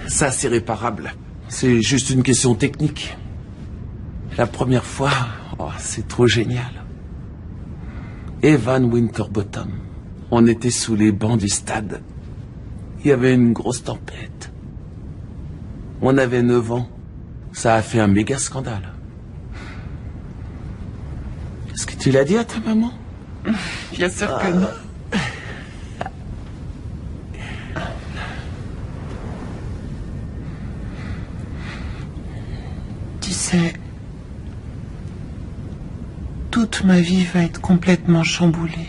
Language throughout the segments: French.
Ça, c'est réparable. C'est juste une question technique. La première fois, oh, c'est trop génial. Evan Winterbottom. On était sous les bancs du stade. Il y avait une grosse tempête. On avait 9 ans. Ça a fait un méga scandale. Est-ce que tu l'as dit à ta maman? Bien sûr que non. Tu sais, toute ma vie va être complètement chamboulée.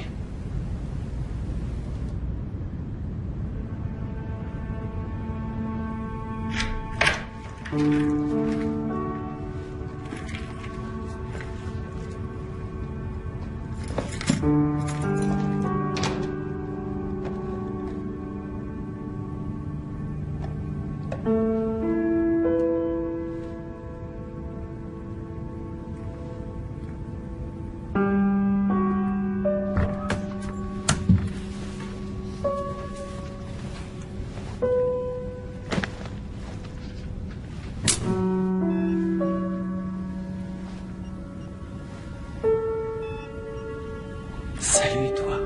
Salut, toi.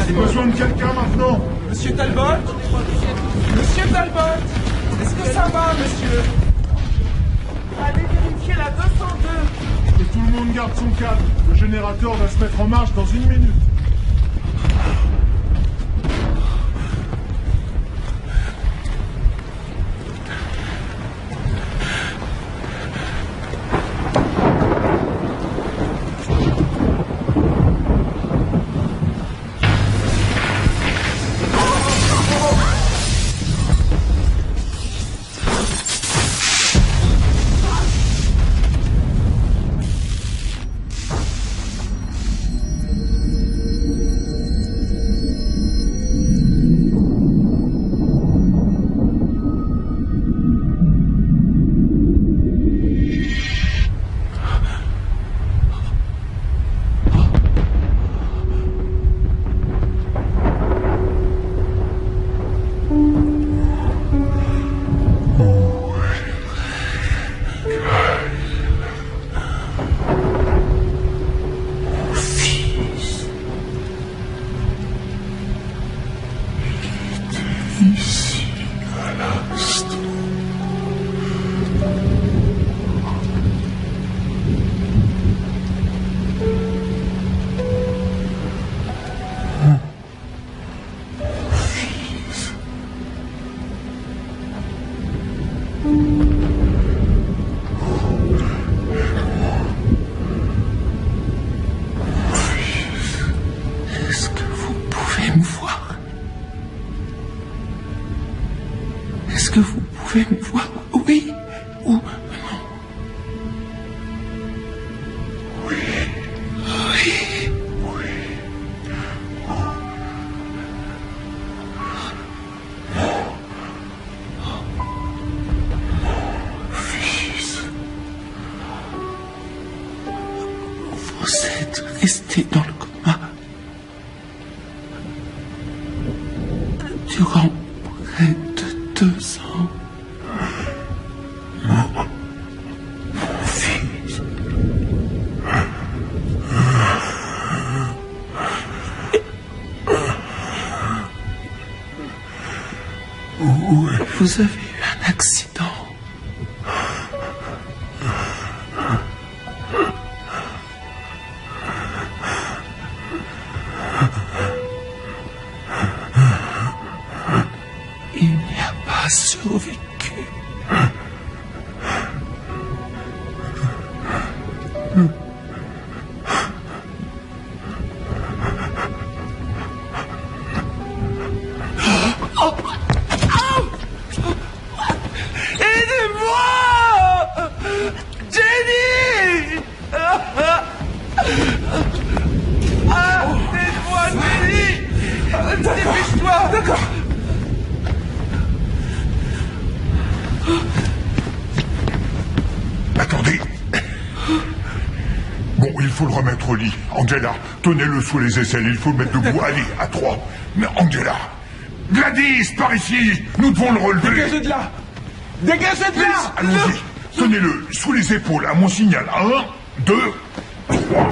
J'ai besoin de quelqu'un maintenant. Monsieur Talbot? Monsieur Talbot? Est-ce que ça va, monsieur? Allez vérifier la 202. Que tout le monde garde son calme. Le générateur va se mettre en marche dans 1 minute. Est-ce que vous pouvez me voir? Oui ou non? Oui. Oui. Oui. Fils. Vous êtes resté dans le coma durant près de 2 ans. Mon fils. Vous avez eu un accident. Il n'y a pas survécu. Aidez-moi! Jenny! Aide-moi, Jenny! Dépêche-toi! D'accord. Attendez. Bon, il faut le remettre au lit. Angela, tenez-le sous les aisselles, il faut le mettre debout. Allez, à 3. Mais Angela! Gladys, par ici! Nous devons le relever! Dégagez de là! Dégagez de là! Allons-y. Tenez-le sous les épaules, à mon signal. 1, 2, 3.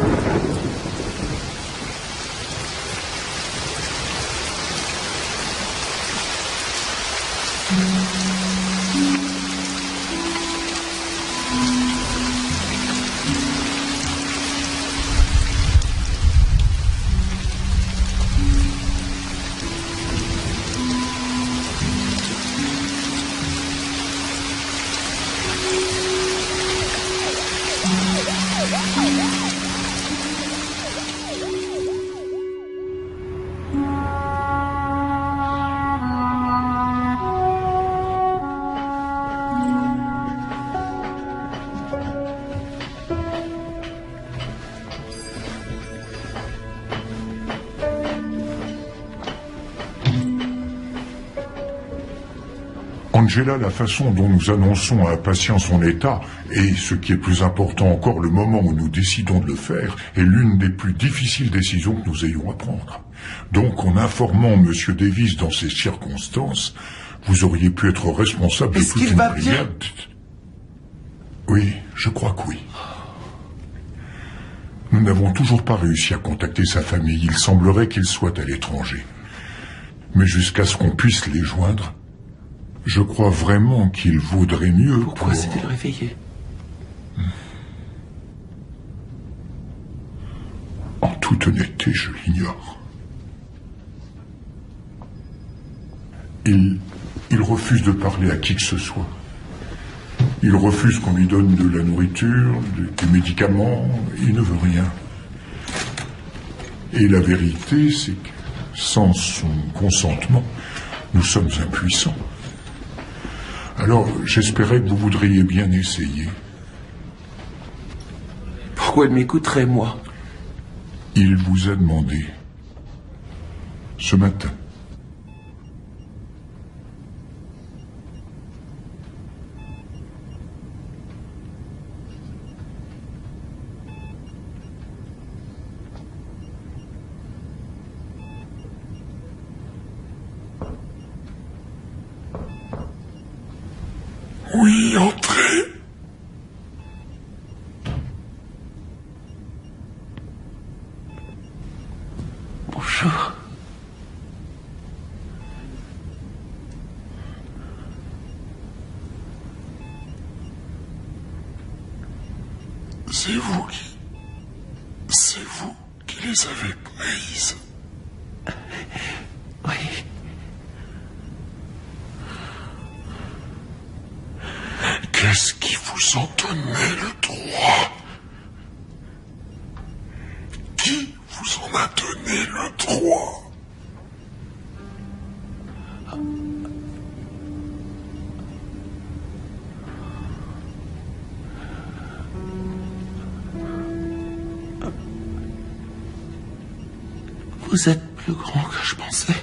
Angela, la façon dont nous annonçons à un patient son état, et ce qui est plus important encore, le moment où nous décidons de le faire, est l'une des plus difficiles décisions que nous ayons à prendre. Donc, en informant M. Davis dans ces circonstances, vous auriez pu être responsable de Est-ce toute qu'il une va bien? brigade. Oui, je crois que oui. Nous n'avons toujours pas réussi à contacter sa famille. Il semblerait qu'il soit à l'étranger. Mais jusqu'à ce qu'on puisse les joindre, je crois vraiment qu'il vaudrait mieux Pourquoi s'est-il réveillé? En toute honnêteté, je l'ignore. Il refuse de parler à qui que ce soit. Il refuse qu'on lui donne de la nourriture, des médicaments. Il ne veut rien. Et la vérité, c'est que sans son consentement, nous sommes impuissants. Alors, j'espérais que vous voudriez bien essayer. Pourquoi il m'écouterait, moi? Il vous a demandé. Ce matin. Oui, entrez. Bonjour. C'est vous qui les avez prises. Oui. Qu'est-ce qui vous en donnait le droit? Qui vous en a donné le droit? Vous êtes plus grand que je pensais.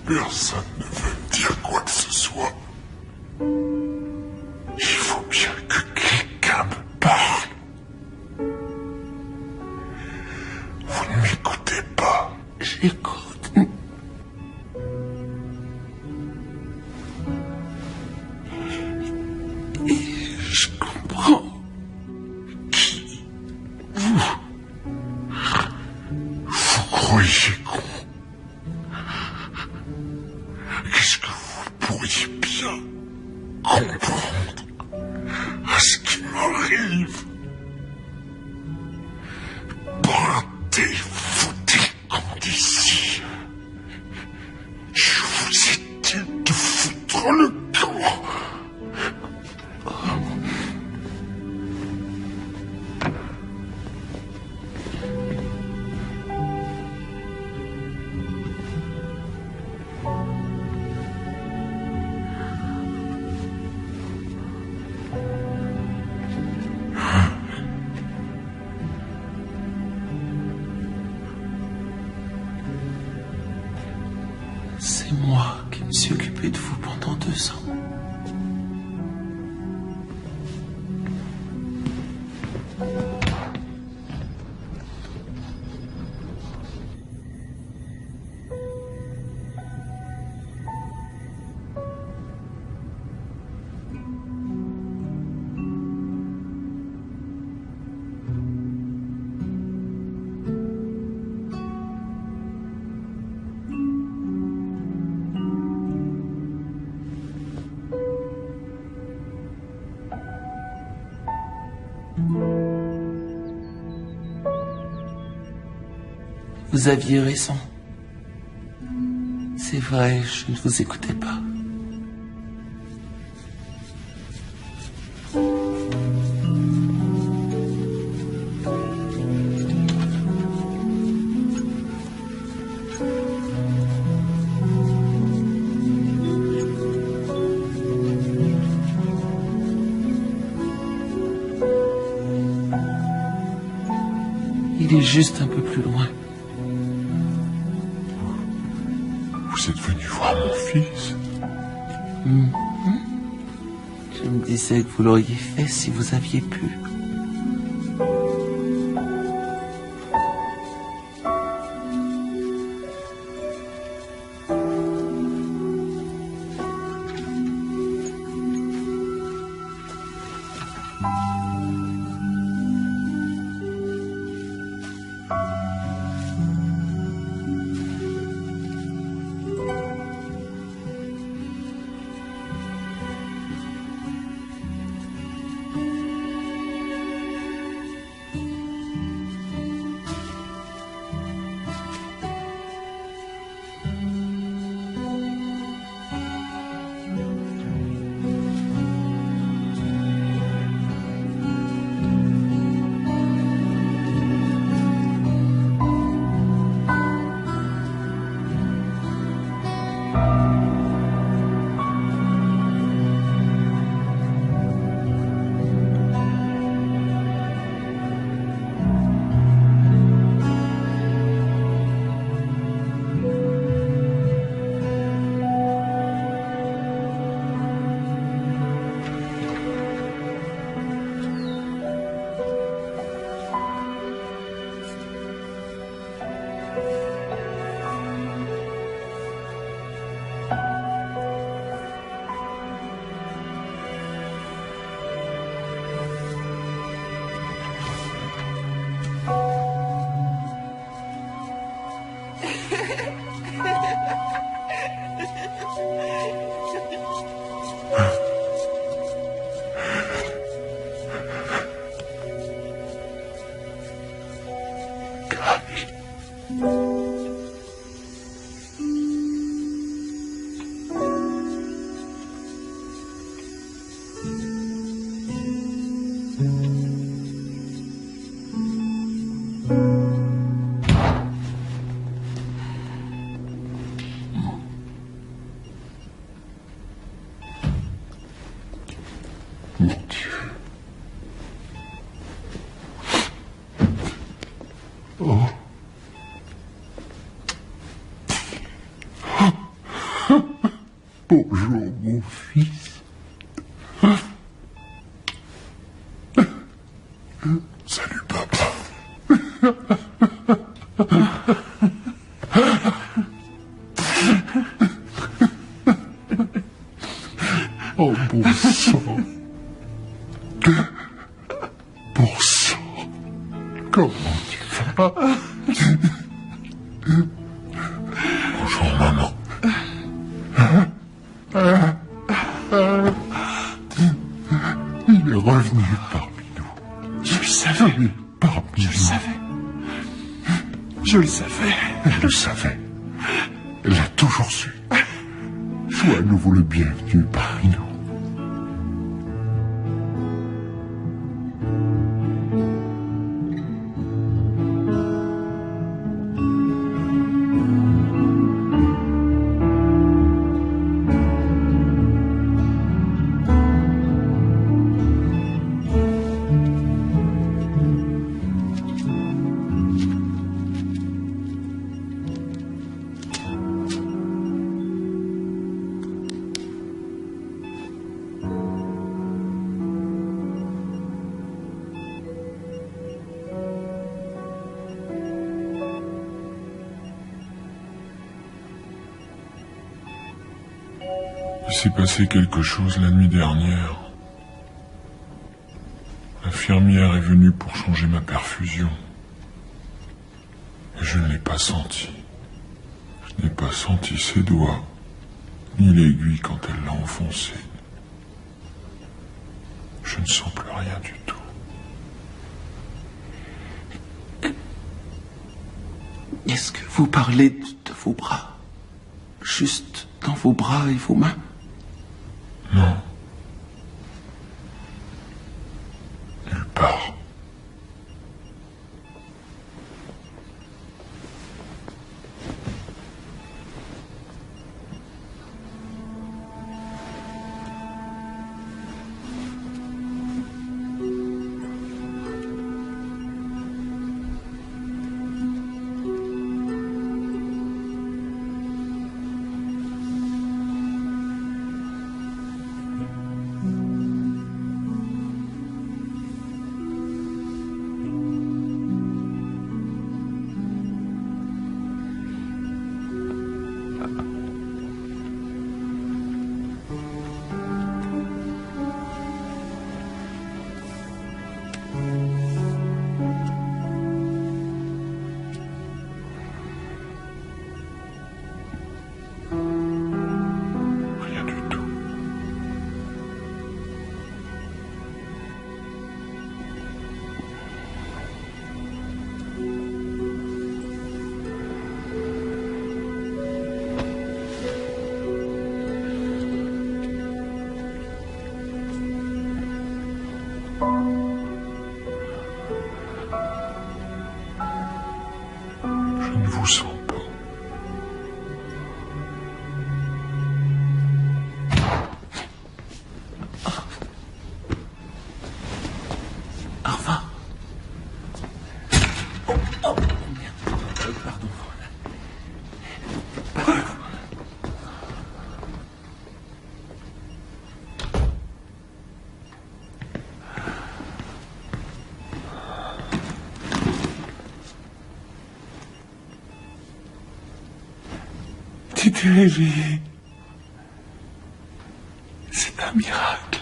Personne ne veut me dire quoi que ce soit. Il faut bien que quelqu'un me parle. Vous ne m'écoutez pas. J'écoute. Et je comprends. Vous croyez con? Qu'est-ce que vous pourriez bien comprendre à ce qui m'arrive? Partez-vous des conditions. Je vous ai dit de foutre le camp. C'est moi qui me suis occupé de vous pendant 2 ans. Vous aviez raison. C'est vrai, je ne vous écoutais pas. Il est juste un peu plus loin. Vous êtes venu voir mon fils? Je me disais que vous l'auriez fait si vous aviez pu. Bonjour, mon fils. Salut, papa. Oh, bon sang. Bon sang. Comment tu vas? Bonjour, maman. Il est revenu parmi nous. Je le savais. Parmi Je nous. le savais. Je le savais. Elle le savait. Elle l'a toujours su. Sois à nouveau le bienvenu parmi nous. Il s'est passé quelque chose la nuit dernière. L'infirmière est venue pour changer ma perfusion. Et je ne l'ai pas senti. Je n'ai pas senti ses doigts, ni l'aiguille quand elle l'a enfoncée. Je ne sens plus rien du tout. Est-ce que vous parlez de vos bras? Juste dans vos bras et vos mains? Non. Nulle part. Rien du tout. Je ne vous sens pas. Au revoir. Oh, merde. Pardon. Tu t'es réveillé. C'est un miracle.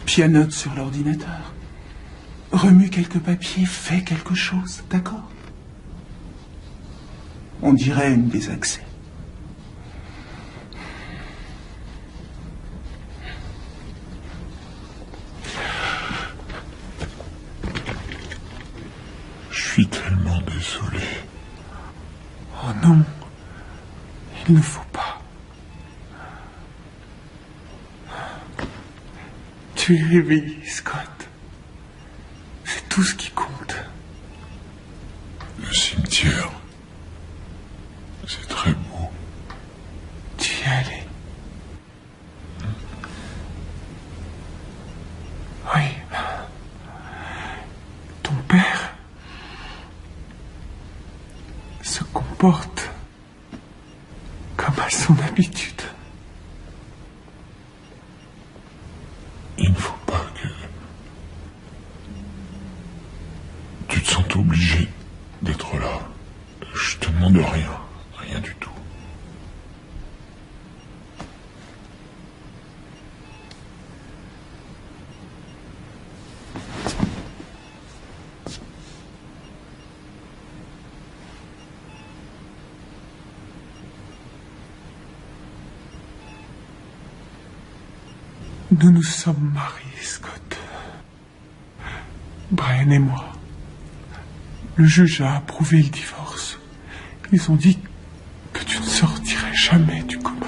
Pianote sur l'ordinateur. Remue quelques papiers, fais quelque chose, d'accord? On dirait une des accès. Je suis tellement désolé. Oh non, il ne faut pas. Tu es réveillé, Scott. C'est tout ce qui compte. Le cimetière, c'est très beau. Tu y es allé. Oui. porte comme à son habitude. Il ne faut pas que tu te sentes obligé d'être là. Je te demande rien, rien du tout. Nous nous sommes mariés, Scott. Brian et moi. Le juge a approuvé le divorce. Ils ont dit que tu ne sortirais jamais du coma.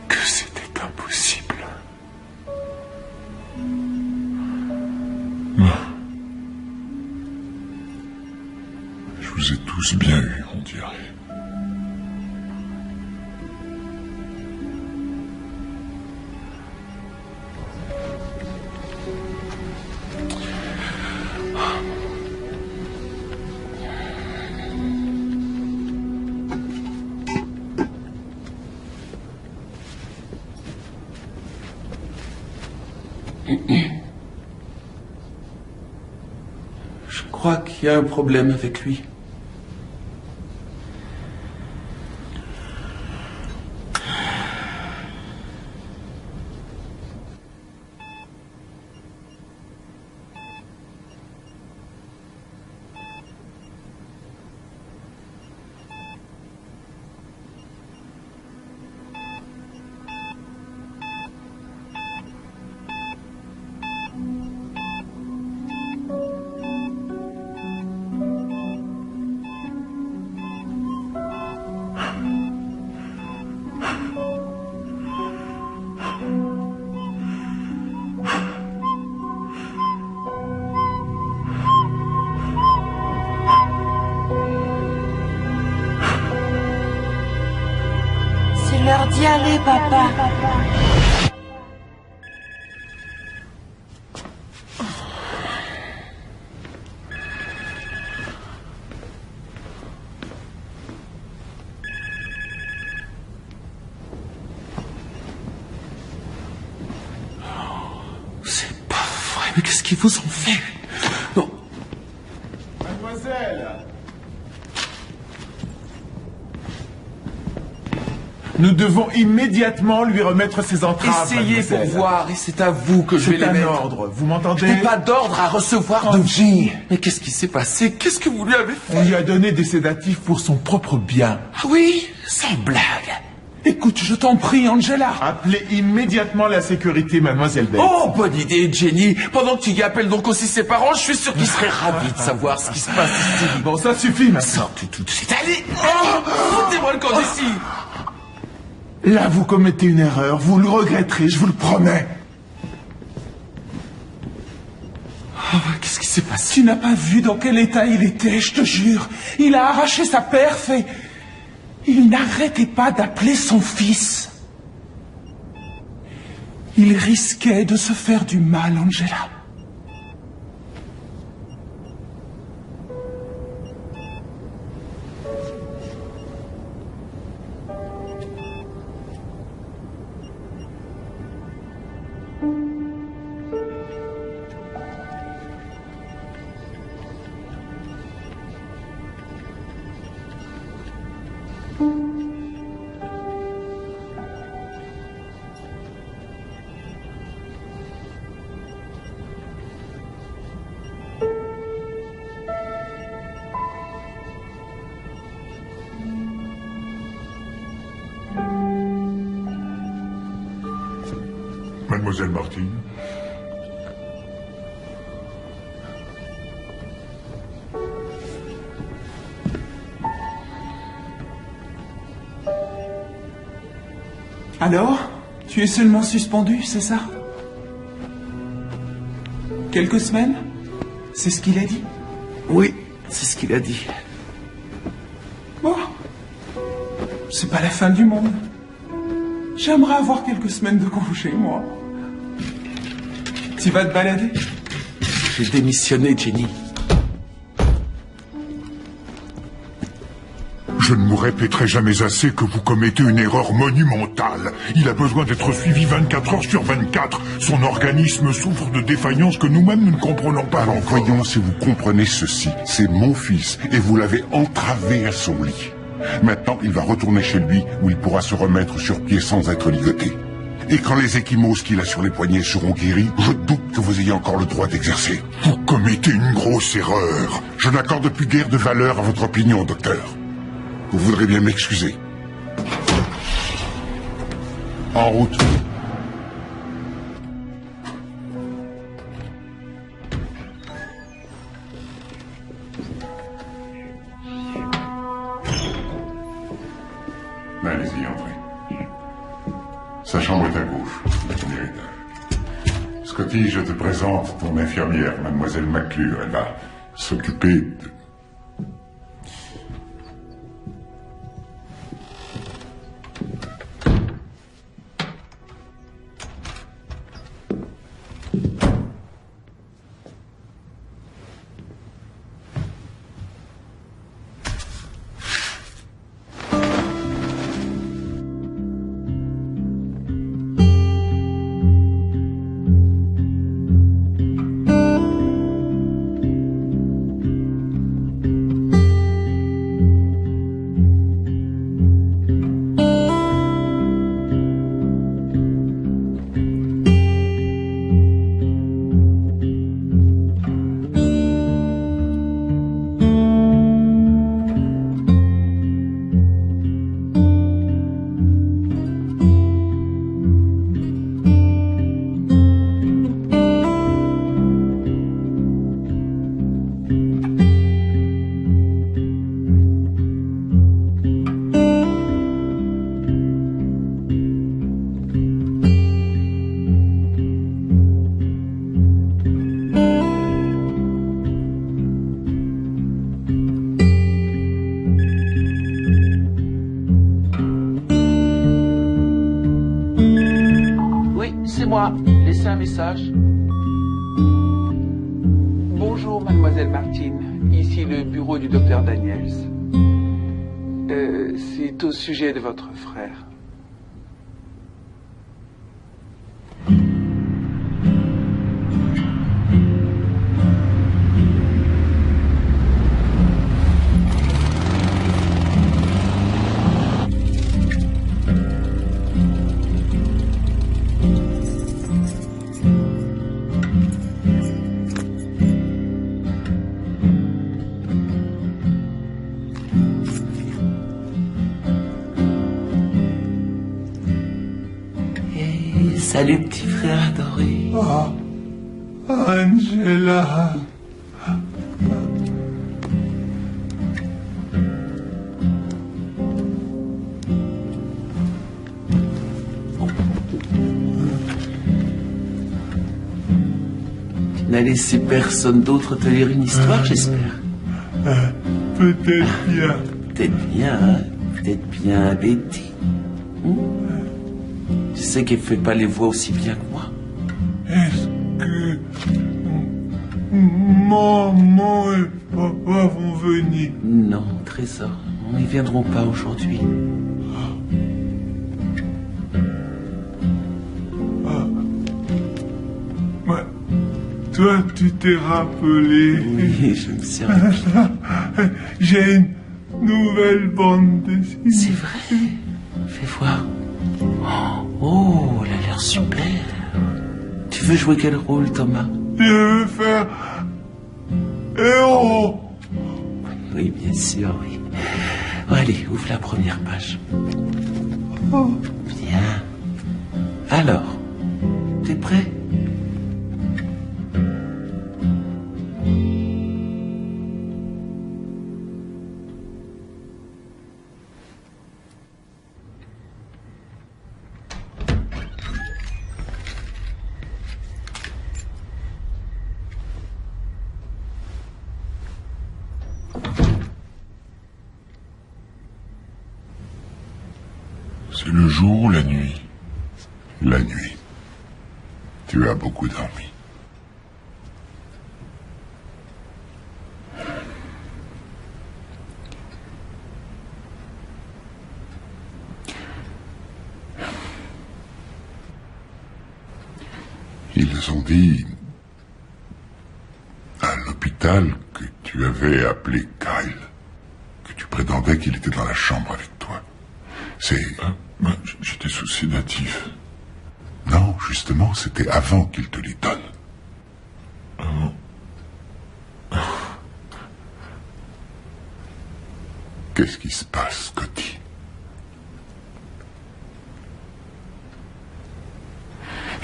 Que c'était impossible. Je vous ai tous bien eu, on dirait. Je crois qu'il y a un problème avec lui. C'est l'heure d'y aller, papa. C'est pas vrai, mais qu'est-ce qu'ils vous ont fait? Non. Mademoiselle! Nous devons immédiatement lui remettre ses entraves. Essayez pour mademoiselle. voir, et c'est à vous que je vais C'est les un mettre. ordre, vous m'entendez? Je n'ai pas d'ordre à recevoir de Angie, Mais qu'est-ce qui s'est passé? Qu'est-ce que vous lui avez on fait? lui a donné des sédatifs pour son propre bien. Ah oui? Sans blague. Écoute, je t'en prie, Angela. Appelez immédiatement la sécurité, mademoiselle Bates. Oh, bonne idée, Jenny. Pendant que tu y appelles donc aussi ses parents, je suis sûr qu'ils seraient ravis de savoir ce qui se passe ici. Bon, ça suffit maintenant. Sortez tout de suite. Allez! Foutez-moi le camp d'ici! Là, vous commettez une erreur, vous le regretterez, je vous le promets. Qu'est-ce qui s'est passé? Tu n'as pas vu dans quel état il était, je te jure. Il a arraché sa perf et il n'arrêtait pas d'appeler son fils. Il risquait de se faire du mal, Angela. Mademoiselle Martin. Alors, tu es seulement suspendu, c'est ça? Quelques semaines? C'est ce qu'il a dit? Oui, c'est ce qu'il a dit. Bon, c'est pas la fin du monde. J'aimerais avoir quelques semaines de congé, moi. Tu vas te balader? J'ai démissionné, Jenny. Je ne vous répéterai jamais assez que vous commettez une erreur monumentale. Il a besoin d'être suivi 24 heures sur 24. Son organisme souffre de défaillances que nous-mêmes nous ne comprenons pas encore. Voyons si vous comprenez ceci. C'est mon fils, et vous l'avez entravé à son lit. Maintenant, il va retourner chez lui, où il pourra se remettre sur pied sans être ligoté. Et quand les ecchymoses qu'il a sur les poignets seront guéris, je doute que vous ayez encore le droit d'exercer. Vous commettez une grosse erreur. Je n'accorde plus guère de valeur à votre opinion, docteur. Vous voudrez bien m'excuser. En route. Allez-y, entrez. Sa chambre est à gauche, au premier étage. Scotty, je te présente ton infirmière, mademoiselle McClure. Elle va s'occuper de... Laissez un message. Bonjour, mademoiselle Martine. Ici le bureau du docteur Daniels. C'est au sujet de votre frère. Salut, petit frère adoré. Oh, Angela. Tu n'as laissé personne d'autre te lire une histoire, j'espère. Peut-être bien. Peut-être bien Betty. Tu sais qu'elle fait pas les voix aussi bien que moi. Est-ce que maman et papa vont venir? Non, trésor, ils viendront pas aujourd'hui. Ouais. Toi, tu t'es rappelé. Oui, je me suis rappelé. J'ai une nouvelle bande dessinée. C'est vrai. Fais voir. Oh, elle a l'air super. Tu veux jouer quel rôle, Thomas? Je veux faire héros. Oui, bien sûr, oui. Bon, allez, ouvre la première page. Bien. Alors, t'es prêt? C'est le jour ou la nuit? La nuit. Tu as beaucoup dormi. Ils ont dit à l'hôpital que tu avais appelé Kyle, que tu prétendais qu'il était dans la chambre avec toi. C'est... J'étais sous sédatif. Non, justement, c'était avant qu'il te les donne. Avant. Qu'est-ce qui se passe, Scotty?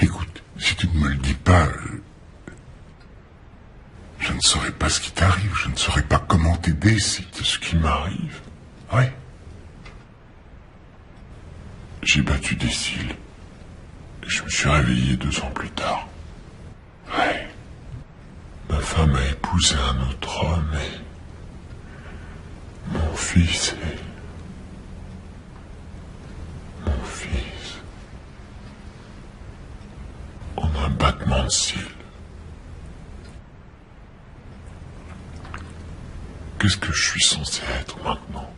Écoute, si tu ne me le dis pas, je ne saurais pas ce qui t'arrive, je ne saurais pas comment t'aider si... Ce qui m'arrive? Ouais. J'ai battu des cils. Et je me suis réveillé 2 ans plus tard. Ouais. Ma femme a épousé un autre homme et... Mon fils est... Mon fils... En un battement de cils. Qu'est-ce que je suis censé être maintenant?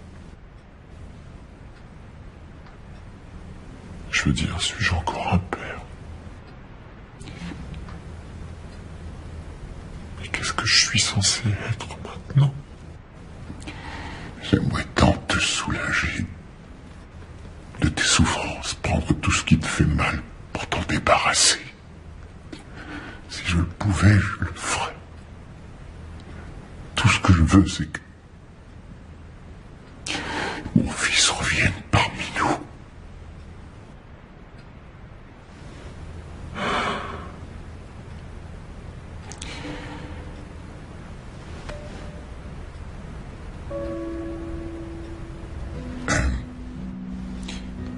Je veux dire, suis-je encore un père? Mais qu'est-ce que je suis censé être maintenant? J'aimerais tant te soulager de tes souffrances, prendre tout ce qui te fait mal pour t'en débarrasser. Si je le pouvais, je le ferais. Tout ce que je veux, c'est que mon fils revienne parmi nous.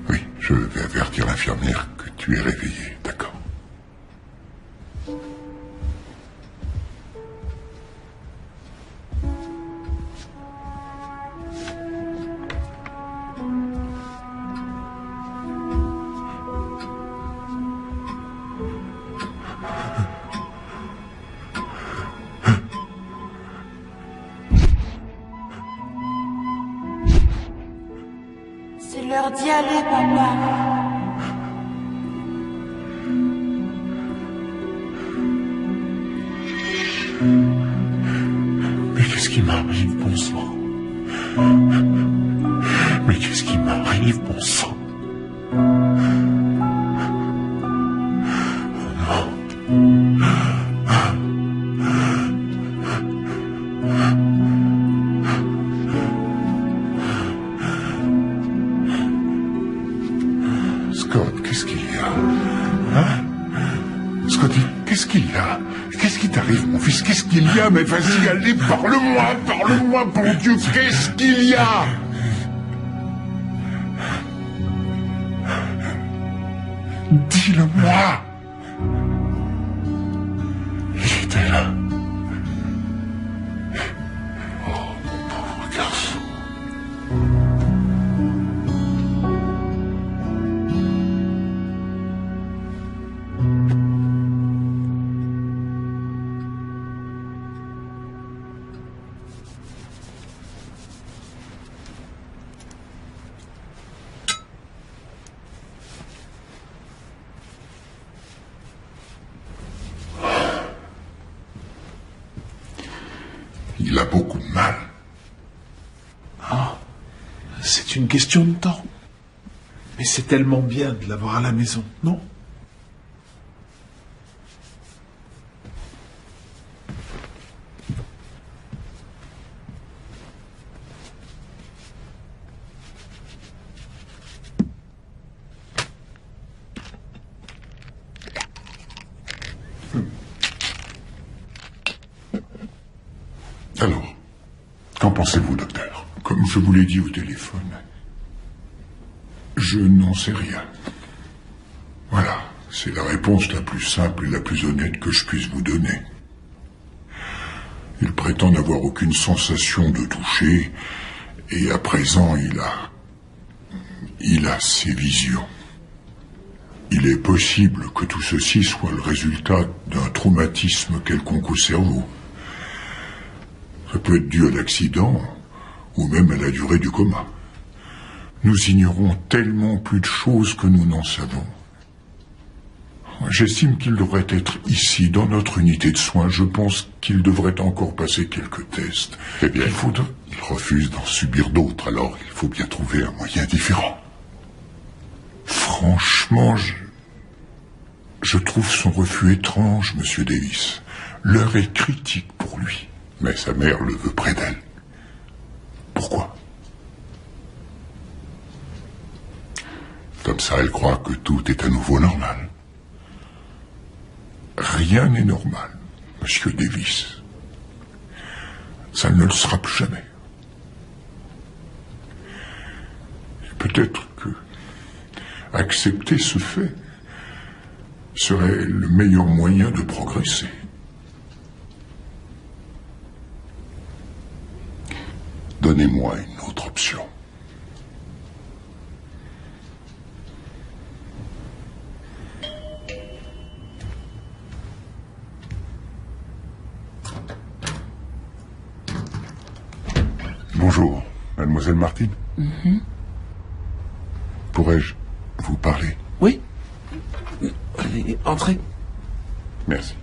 Oui, je vais avertir l'infirmière que tu es réveillé, d'accord? C'est l'heure d'y aller, papa. Mais qu'est-ce qui m'arrive, bon sang? Mais qu'est-ce qui m'arrive, bon sang? Scott, qu'est-ce qu'il y a? Hein? Scotty, qu'est-ce qu'il y a? Qu'est-ce qui t'arrive, mon fils? Qu'est-ce qu'il y a? Mais vas-y, allez, parle-moi, bon Dieu, qu'est-ce qu'il y a? Dis-le-moi! Il était là. Oh, mon pauvre garçon. Il a beaucoup de mal. Ah, c'est une question de temps. Mais c'est tellement bien de l'avoir à la maison, non? Alors, qu'en pensez-vous, docteur? Comme je vous l'ai dit au téléphone, je n'en sais rien. Voilà, c'est la réponse la plus simple et la plus honnête que je puisse vous donner. Il prétend n'avoir aucune sensation de toucher, et à présent il a ses visions. Il est possible que tout ceci soit le résultat d'un traumatisme quelconque au cerveau. Ça peut être dû à l'accident, ou même à la durée du coma. Nous ignorons tellement plus de choses que nous n'en savons. Oui. J'estime qu'il devrait être ici, dans notre unité de soins. Je pense qu'il devrait encore passer quelques tests. Eh bien, il refuse d'en subir d'autres, alors il faut bien trouver un moyen différent. Franchement, je trouve son refus étrange, Monsieur Davis. L'heure est critique pour lui. Mais sa mère le veut près d'elle. Pourquoi? Comme ça, elle croit que tout est à nouveau normal. Rien n'est normal, Monsieur Davis. Ça ne le sera plus jamais. Et peut-être que accepter ce fait serait le meilleur moyen de progresser. Donnez-moi une autre option. Bonjour, mademoiselle Martine. Pourrais-je vous parler? Oui. Allez, entrez. Merci.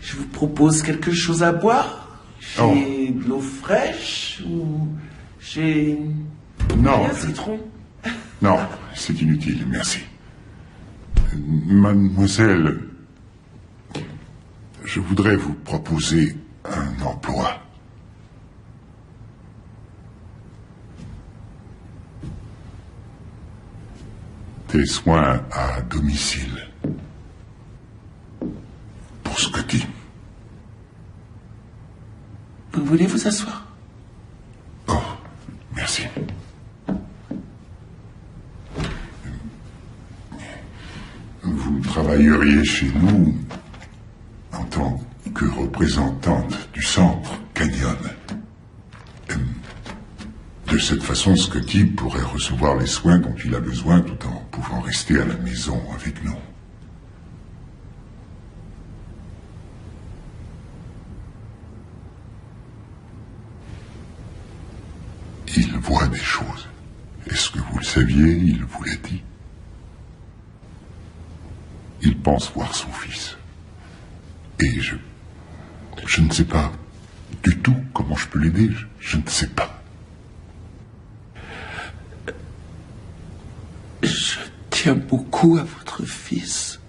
Je vous propose quelque chose à boire. J'ai de l'eau fraîche ou j'ai... Non. Un citron. Non, c'est inutile, merci. Mademoiselle, je voudrais vous proposer un emploi. Des soins à domicile. Pour Scotty. Vous voulez vous asseoir? Oh, merci. Vous travailleriez chez nous en tant que représentante du centre Canyon. De cette façon, Scotty pourrait recevoir les soins dont il a besoin tout en pouvant rester à la maison avec nous. Il voit des choses. Est-ce que vous le saviez? Il vous l'a dit. Il pense voir son fils. Et je ne sais pas du tout comment je peux l'aider. Je ne sais pas. Je tiens beaucoup à votre fils.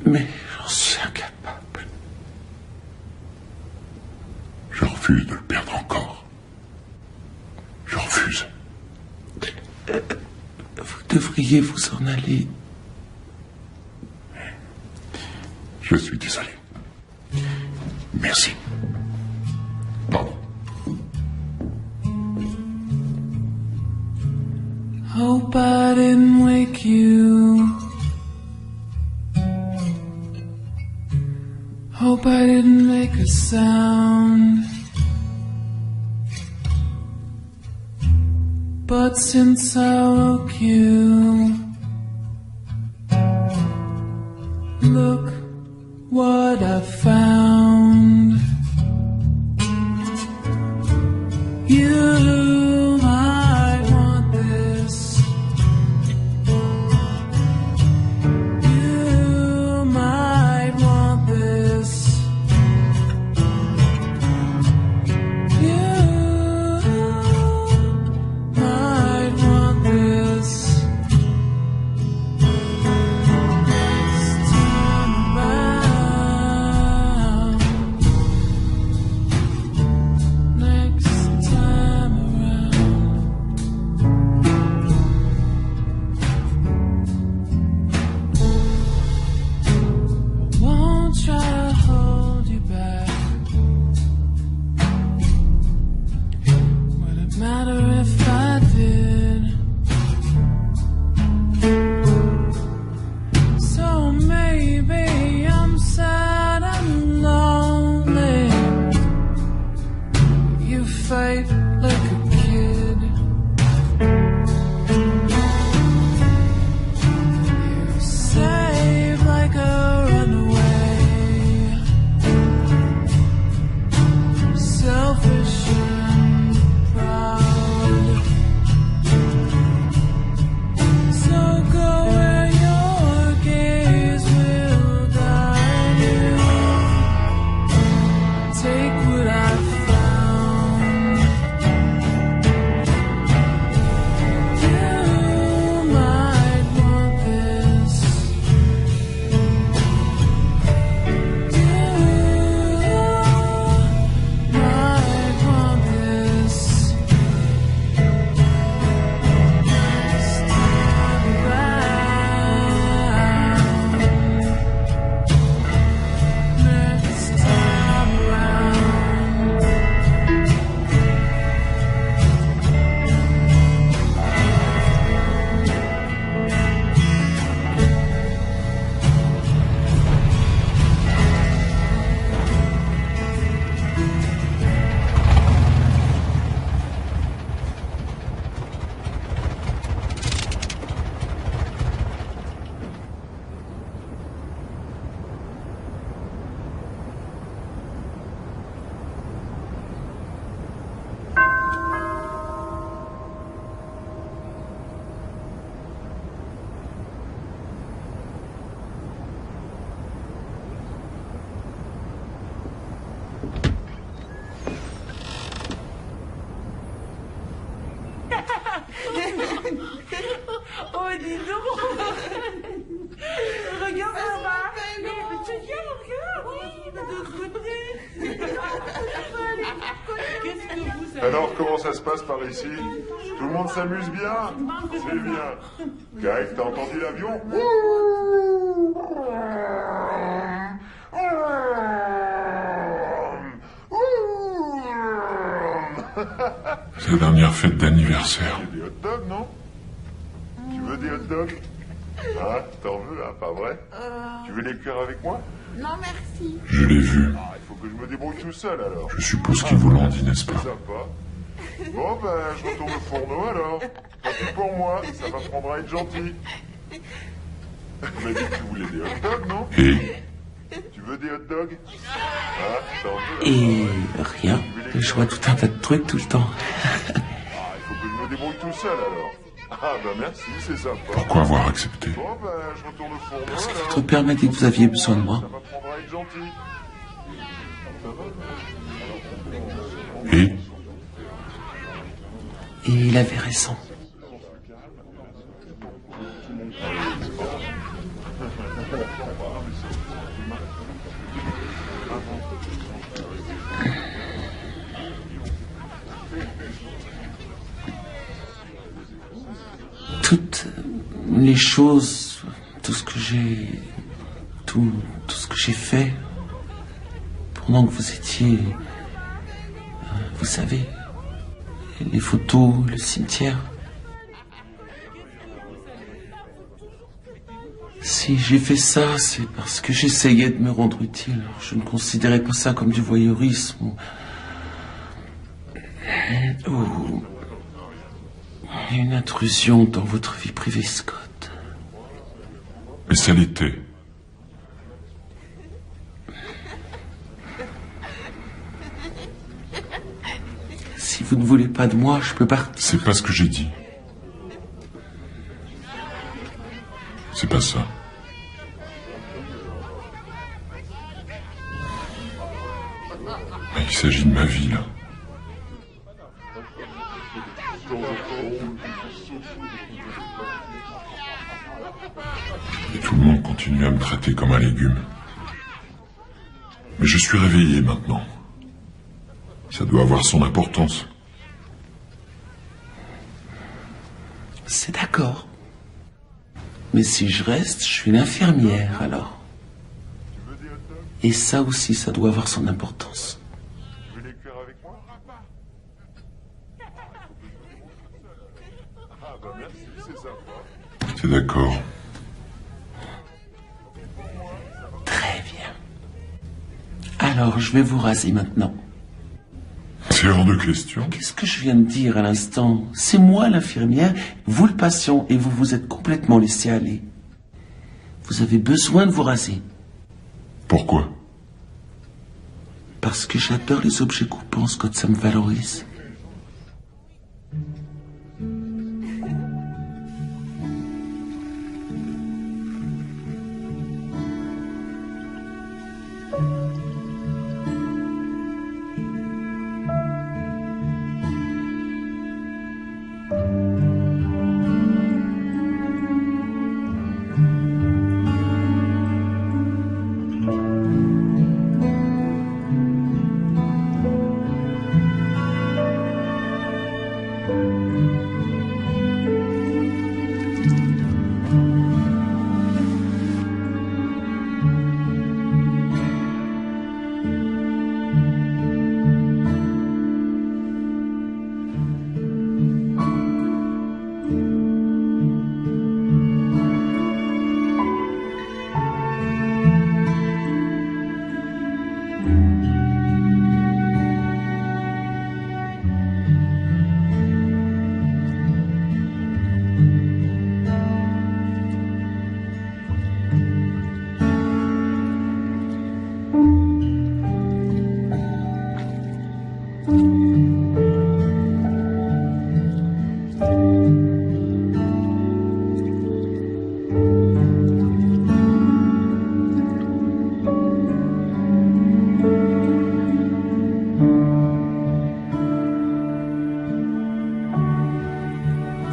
Mais j'en suis incapable. Je refuse de le perdre encore. Je refuse. Vous devriez vous en aller. Je suis désolé. Merci. Pardon. Hope I didn't wake you. Hope I didn't make a sound. But since I woke you, look what I found. You might want this. You might want this. You might want this. Next time around. Alors, comment ça se passe par ici? Tout le monde s'amuse bien? C'est bien. Kyle, t'as entendu l'avion? C'est la dernière fête d'anniversaire. Des hot dogs, non? Tu veux des hot dogs? Ah, t'en veux, hein, pas vrai? Tu veux les cuire avec moi? Non, merci. Je l'ai vu. Ah, il faut que je me débrouille tout seul, alors. Je suppose qu'il vous l'en dit, n'est-ce pas? C'est sympa. Bon, ben, je retourne au fourneau, alors. Tant pis pour moi, ça m'apprendra à être gentil. Tu m'as dit que tu voulais des hot dogs, non? Et Tu veux des hot dogs? Ah, t'en veux? Et rien. Je vois tout un tas de trucs tout le temps. Ah, il faut que je me débrouille tout seul, alors. Ah, ben merci, c'est sympa. pourquoi avoir accepté? Bon, ben, je retourne au fourneau, Parce que alors. votre père m'a dit que vous aviez besoin de moi. Ça m'apprendra à être gentil. Et Et il avait raison. Toutes les choses, tout ce que j'ai fait pendant que vous étiez, vous savez, les photos, le cimetière. Si j'ai fait ça, c'est parce que j'essayais de me rendre utile. Je ne considérais pas ça comme du voyeurisme ou une intrusion dans votre vie privée, Scott. mais ça l'était. Si vous ne voulez pas de moi, je peux partir. C'est pas ce que j'ai dit. C'est pas ça. Mais il s'agit de ma vie, là. Et tout le monde continue à me traiter comme un légume. Mais je suis réveillé maintenant. Ça doit avoir son importance. C'est d'accord. Mais si je reste, je suis l'infirmière, alors. Et ça aussi, ça doit avoir son importance. Tu veux les cuire avec moi? Ah, ben merci, c'est sympa. C'est d'accord. Très bien. Alors, je vais vous raser maintenant. C'est hors de question. Qu'est-ce que je viens de dire à l'instant? C'est moi l'infirmière, vous le patient, et vous vous êtes complètement laissé aller. Vous avez besoin de vous raser. Pourquoi? Parce que j'adore les objets coupants, Scott, ça me valorise.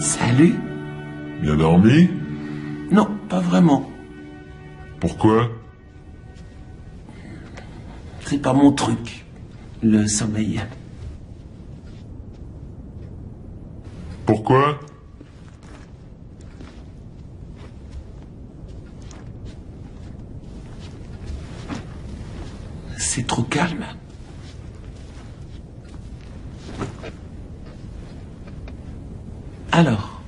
Salut. Bien dormi? Non, pas vraiment. Pourquoi? C'est pas mon truc, le sommeil. Pourquoi? C'est trop calme. Alors,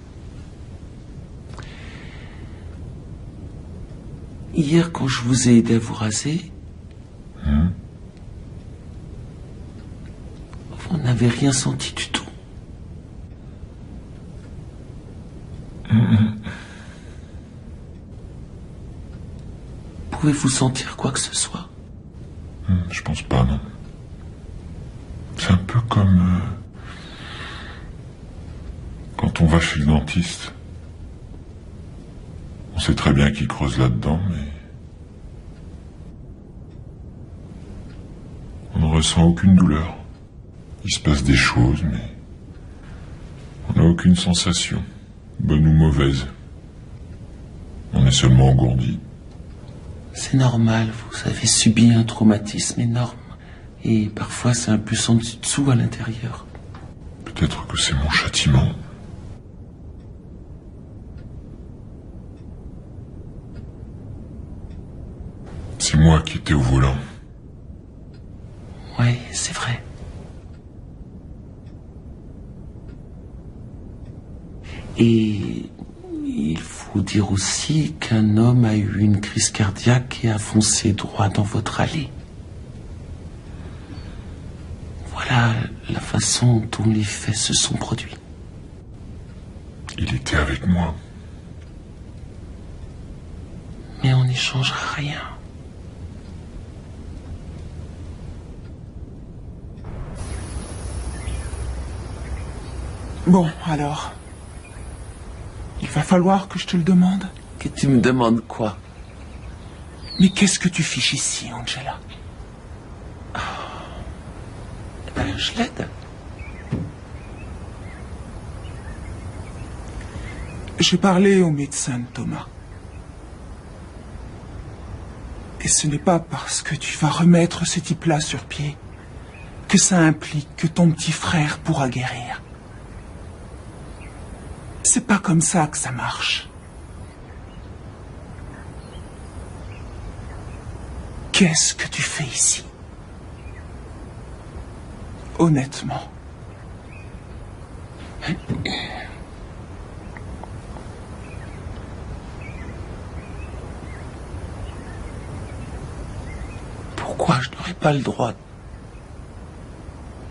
hier quand je vous ai aidé à vous raser, vous n'avez rien senti du tout. Pouvez-vous sentir quoi que ce soit? Je pense pas, non. C'est un peu comme... quand on va chez le dentiste. On sait très bien qu'il creuse là-dedans, mais... on ne ressent aucune douleur. Il se passe des choses, mais... on n'a aucune sensation, bonne ou mauvaise. On est seulement engourdi. C'est normal, vous avez subi un traumatisme énorme. Et parfois c'est un peu en dessous à l'intérieur. Peut-être que c'est mon châtiment. C'est moi qui étais au volant. Oui, c'est vrai. Et il faut dire aussi qu'un homme a eu une crise cardiaque et a foncé droit dans votre allée. Voilà la façon dont les faits se sont produits. Il était avec moi. Mais on n'y changera rien. Bon, alors... il va falloir que je te le demande. Que tu me demandes quoi? Mais qu'est-ce que tu fiches ici, Angela? Je l'aide. J'ai parlé au médecin de Thomas. Et ce n'est pas parce que tu vas remettre ce type-là sur pied que ça implique que ton petit frère pourra guérir. C'est pas comme ça que ça marche. Qu'est-ce que tu fais ici? Honnêtement. Pourquoi je n'aurais pas le droit,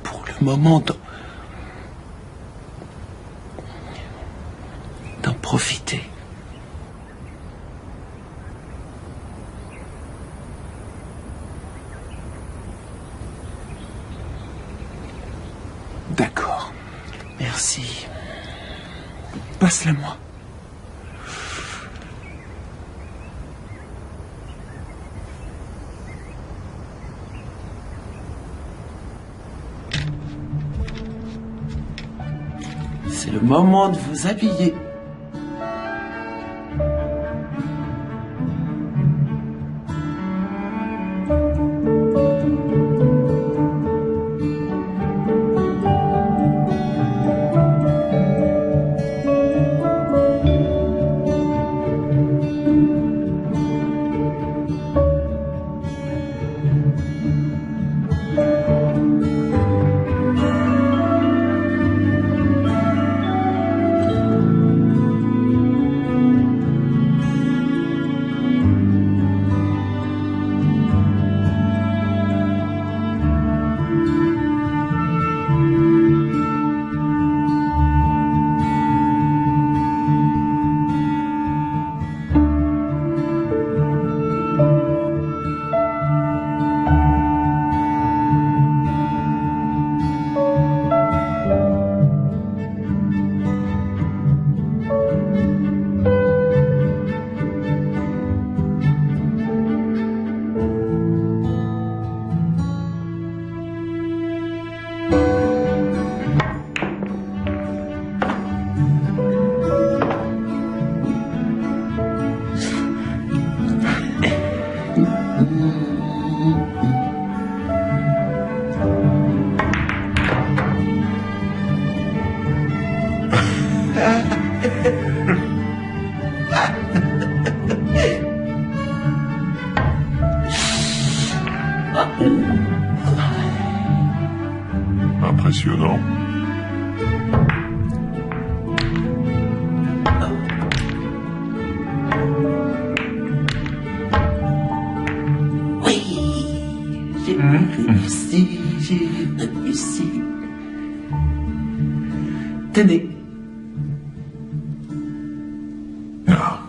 pour le moment, d'en profiter? D'accord. Merci. Passe-la-moi. C'est le moment de vous habiller. Impressionnant. Oui, j'ai réussi. Tenez. Ah.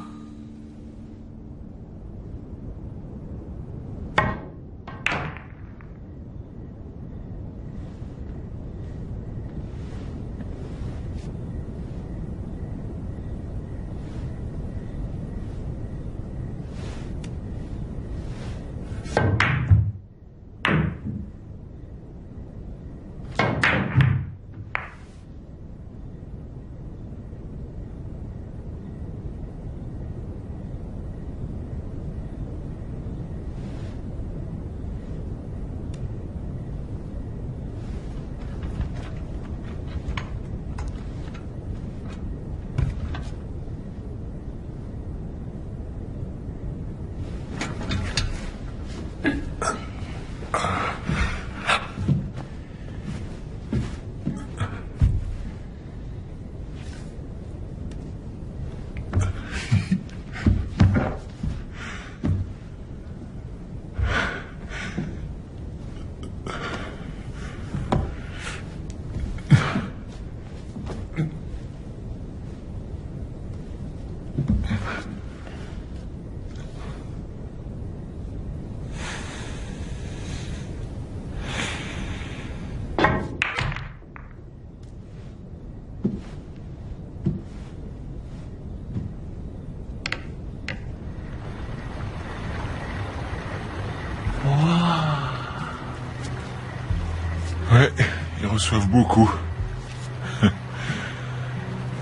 Ouais, ils reçoivent beaucoup.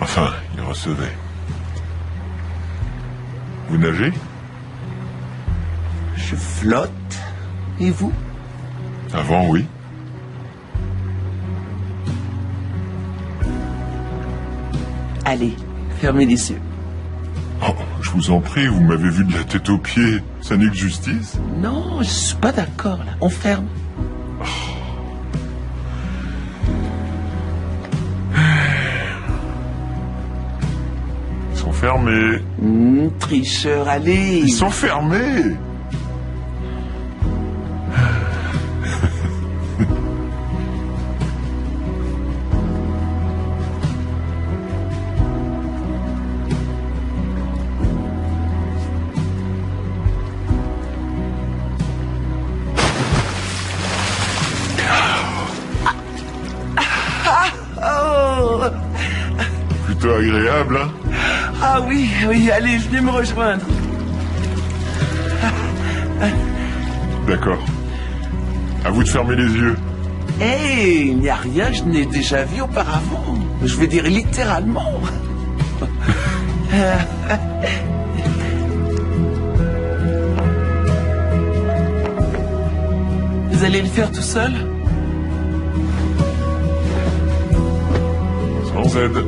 Enfin, ils recevaient. Vous nagez? Je flotte. Et vous? Avant, oui. Allez, fermez les yeux. Oh, je vous en prie, vous m'avez vu de la tête aux pieds. Ça n'est que justice. Non, je suis pas d'accord, là. On ferme. Ils sont fermés. Tricheur, allez. Ils sont fermés. Plutôt agréable, hein? Ah oui, oui, allez, venez me rejoindre. D'accord. À vous de fermer les yeux. Hé, il n'y a rien, je n'ai déjà vu auparavant. Je veux dire littéralement. Vous allez le faire tout seul? Sans aide.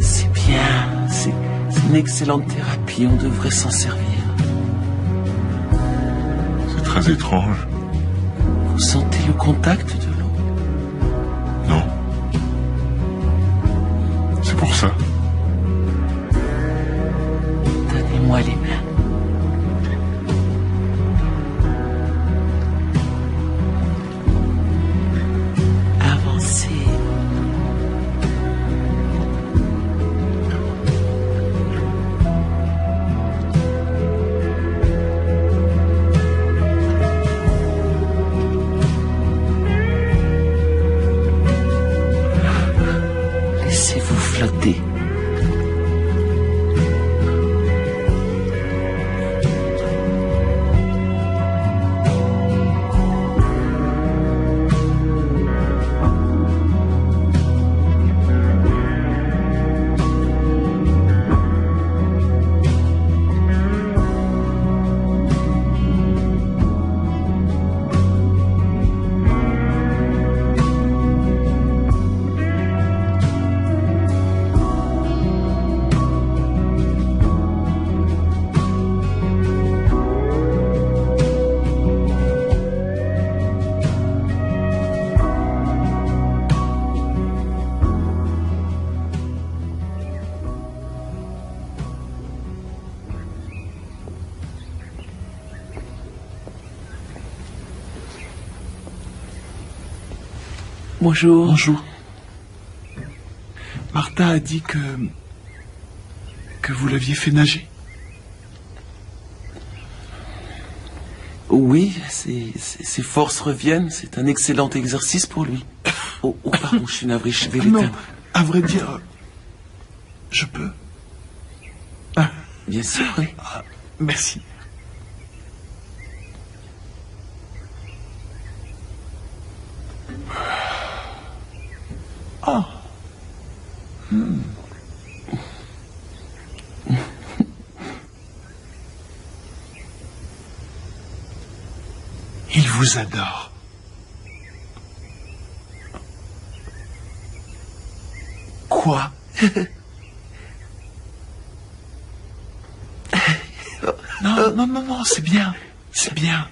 C'est bien, c'est une excellente thérapie, on devrait s'en servir. C'est très étrange. Vous sentez le contact de l'eau? Non. C'est pour ça. Donnez-moi les mains. Avancez. Bonjour. Bonjour. Martha a dit que vous l'aviez fait nager. Oui, ses forces reviennent. C'est un excellent exercice pour lui. Oh, pardon, je suis navré, je vais Non, l'éteindre. à vrai dire, je peux. Bien sûr, oui. Merci. Oh. Il vous adore. Quoi? Non, c'est bien. C'est bien.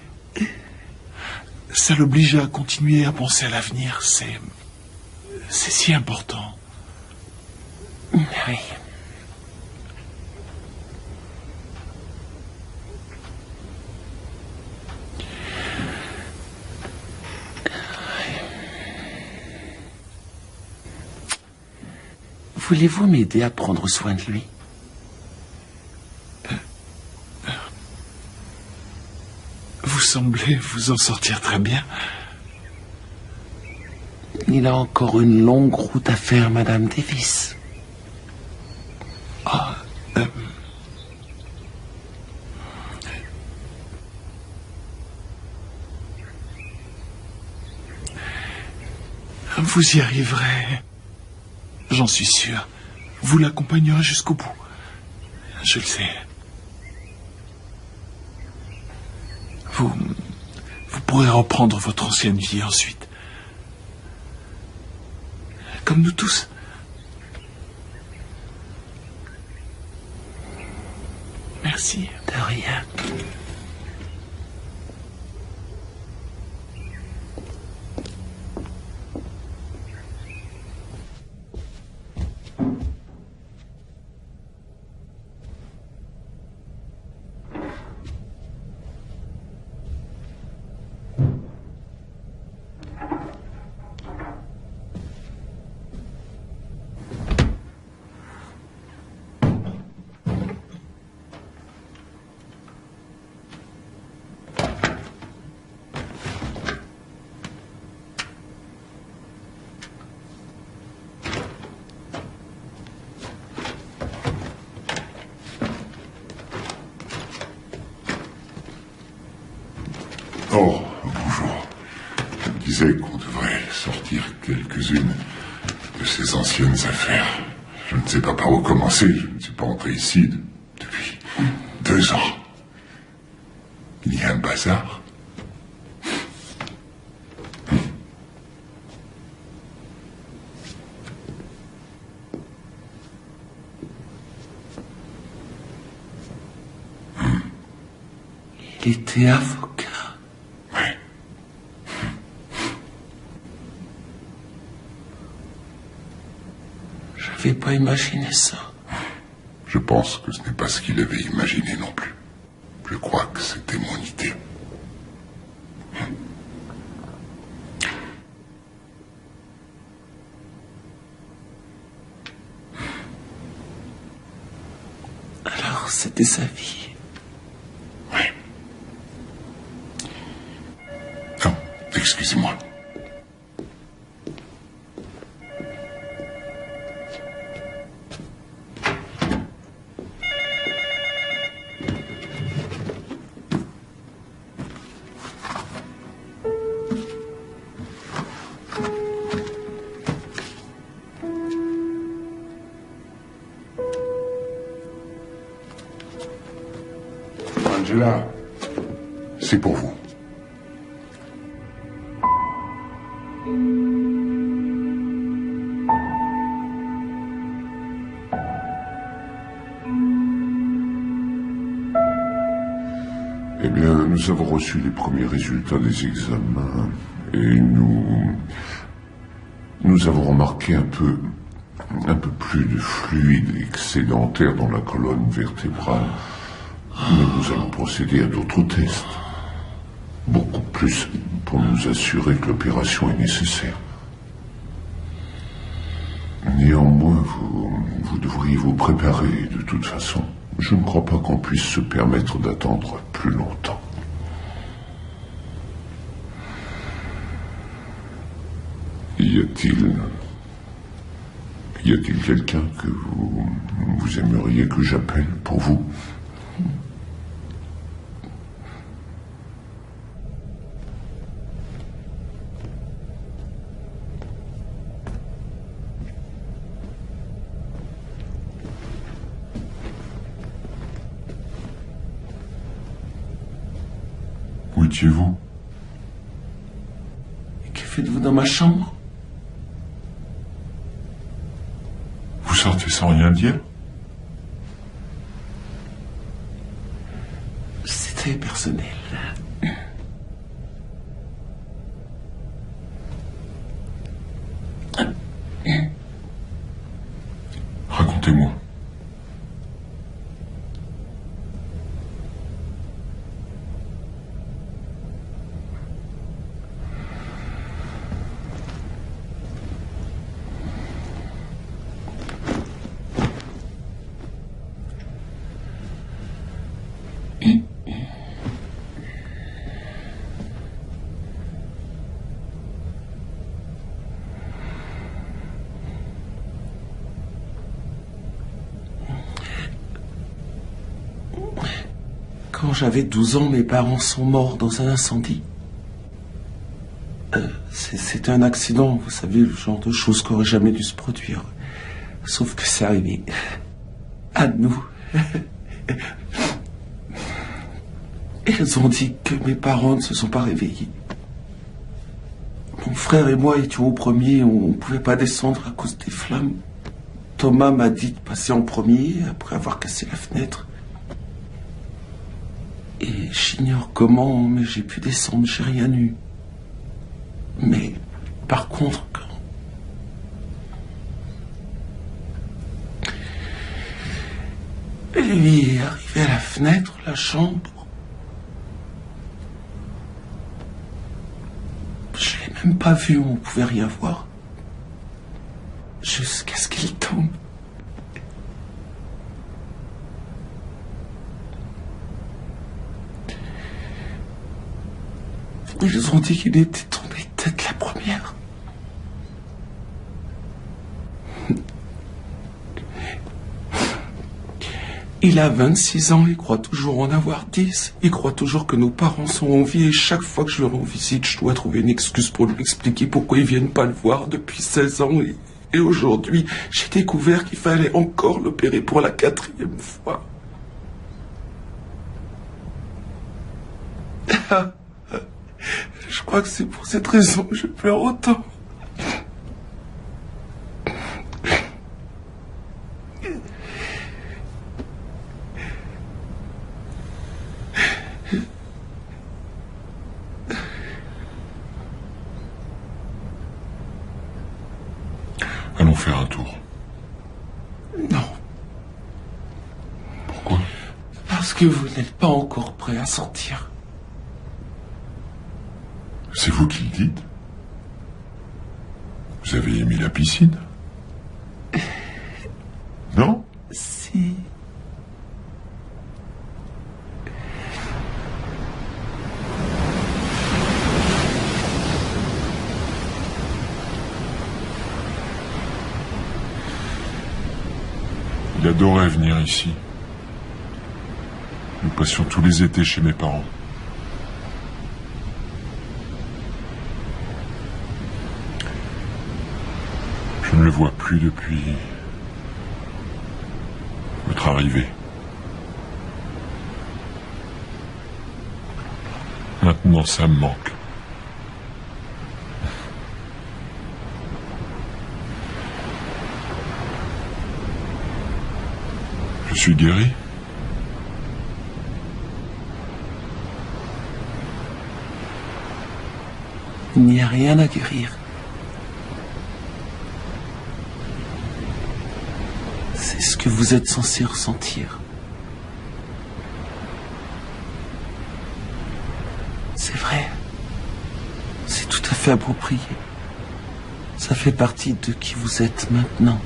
Ça l'oblige à continuer à penser à l'avenir. C'est si important. Oui. Voulez-vous m'aider à prendre soin de lui? Vous semblez vous en sortir très bien. Il a encore une longue route à faire, Madame Davis. Vous y arriverez. J'en suis sûr. Vous l'accompagnerez jusqu'au bout. Je le sais. Vous pourrez reprendre votre ancienne vie ensuite. Comme nous tous. Merci. De rien. Oh, bonjour. Je me disais qu'on devrait sortir quelques-unes de ces anciennes affaires. Je ne sais pas par où commencer. Je ne suis pas entré ici depuis 2 ans. Il y a un bazar. Il était avocat. Ouais. J'avais pas imaginé ça. Je pense que ce n'est pas ce qu'il avait imaginé non plus. Je crois que c'était mon idée. Alors, c'était sa vie. Oui. Non, excusez-moi. Angela, c'est pour vous. Eh bien, nous avons reçu les premiers résultats des examens et nous avons remarqué un peu plus de fluide excédentaire dans la colonne vertébrale. Mais nous allons procéder à d'autres tests. Beaucoup plus pour nous assurer que l'opération est nécessaire. Néanmoins, vous devriez vous préparer de toute façon. Je ne crois pas qu'on puisse se permettre d'attendre plus longtemps. Y a-t-il quelqu'un que vous aimeriez que j'appelle pour vous? Où étiez-vous? Que faites-vous dans ma chambre? Vous sortez sans rien dire? C'était personnel. Racontez-moi. Quand j'avais 12 ans, mes parents sont morts dans un incendie. C'était un accident, vous savez, le genre de choses qui n'auraient jamais dû se produire. Sauf que c'est arrivé à nous. Ils ont dit que mes parents ne se sont pas réveillés. Mon frère et moi étions au premier, on ne pouvait pas descendre à cause des flammes. Thomas m'a dit de passer en premier après avoir cassé la fenêtre. Et j'ignore comment, mais j'ai pu descendre, j'ai rien eu. Mais par contre, quand lui est arrivé à la fenêtre, la chambre, je l'ai même pas vu, on pouvait rien voir. Jusqu'à ce qu'il tombe. Ils ont dit qu'il était tombé tête la première. Il a 26 ans, il croit toujours en avoir 10. Il croit toujours que nos parents sont en vie et chaque fois que je le rends visite, je dois trouver une excuse pour lui expliquer pourquoi ils viennent pas le voir depuis 16 ans. Et aujourd'hui, j'ai découvert qu'il fallait encore l'opérer pour la 4e fois. Je crois que c'est pour cette raison que je pleure autant. Allons faire un tour. Non. Pourquoi? Parce que vous n'êtes pas encore prêt à sortir. C'est vous qui le dites? Vous avez aimé la piscine? Non? Si. Il adorait venir ici. Nous passions tous les étés chez mes parents. Je ne le vois plus depuis votre arrivée. Maintenant, ça me manque. Je suis guéri. Il n'y a rien à guérir. C'est ce que vous êtes censé ressentir. C'est vrai. C'est tout à fait approprié. Ça fait partie de qui vous êtes maintenant.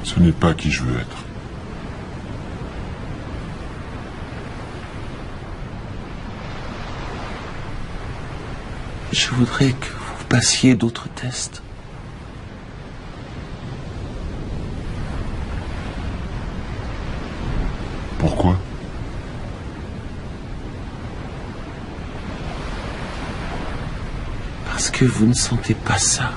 Ce n'est pas qui je veux être. Je voudrais que vous passiez d'autres tests. Pourquoi? Parce que vous ne sentez pas ça.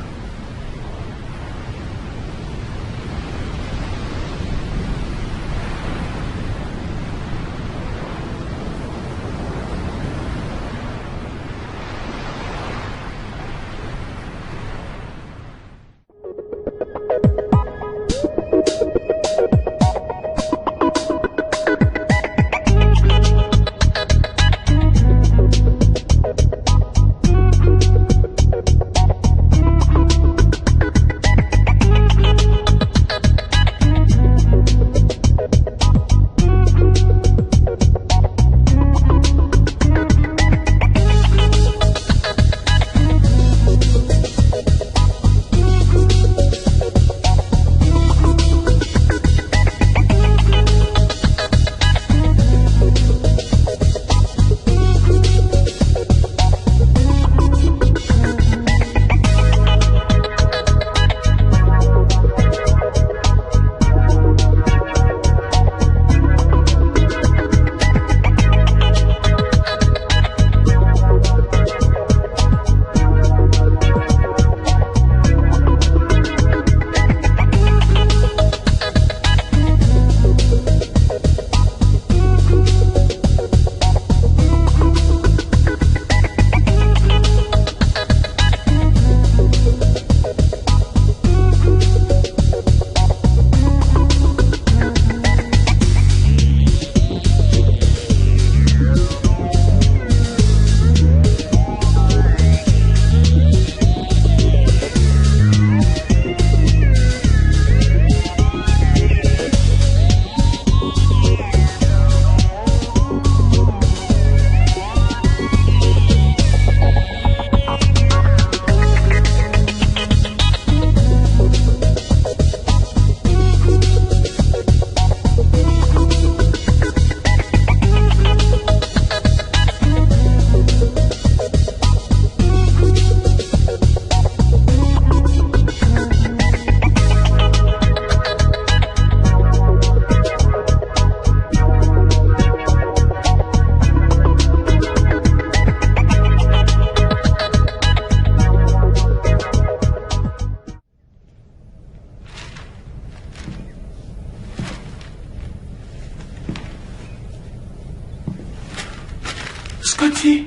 Scotty!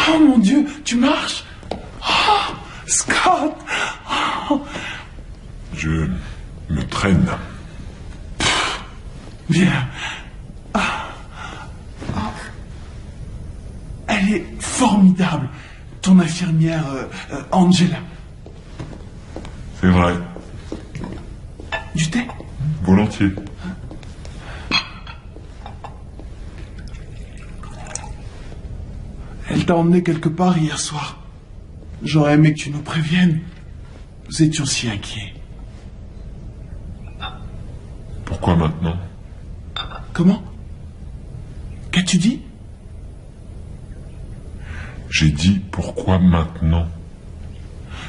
Oh mon Dieu, tu marches? Oh, Scott! Oh. Je me traîne. Bien. Elle est formidable, ton infirmière Angela. C'est vrai. Du thé? Volontiers. Elle t'a emmené quelque part hier soir. J'aurais aimé que tu nous préviennes. Nous étions si inquiets. Pourquoi maintenant? Comment? Qu'as-tu dit? J'ai dit pourquoi maintenant?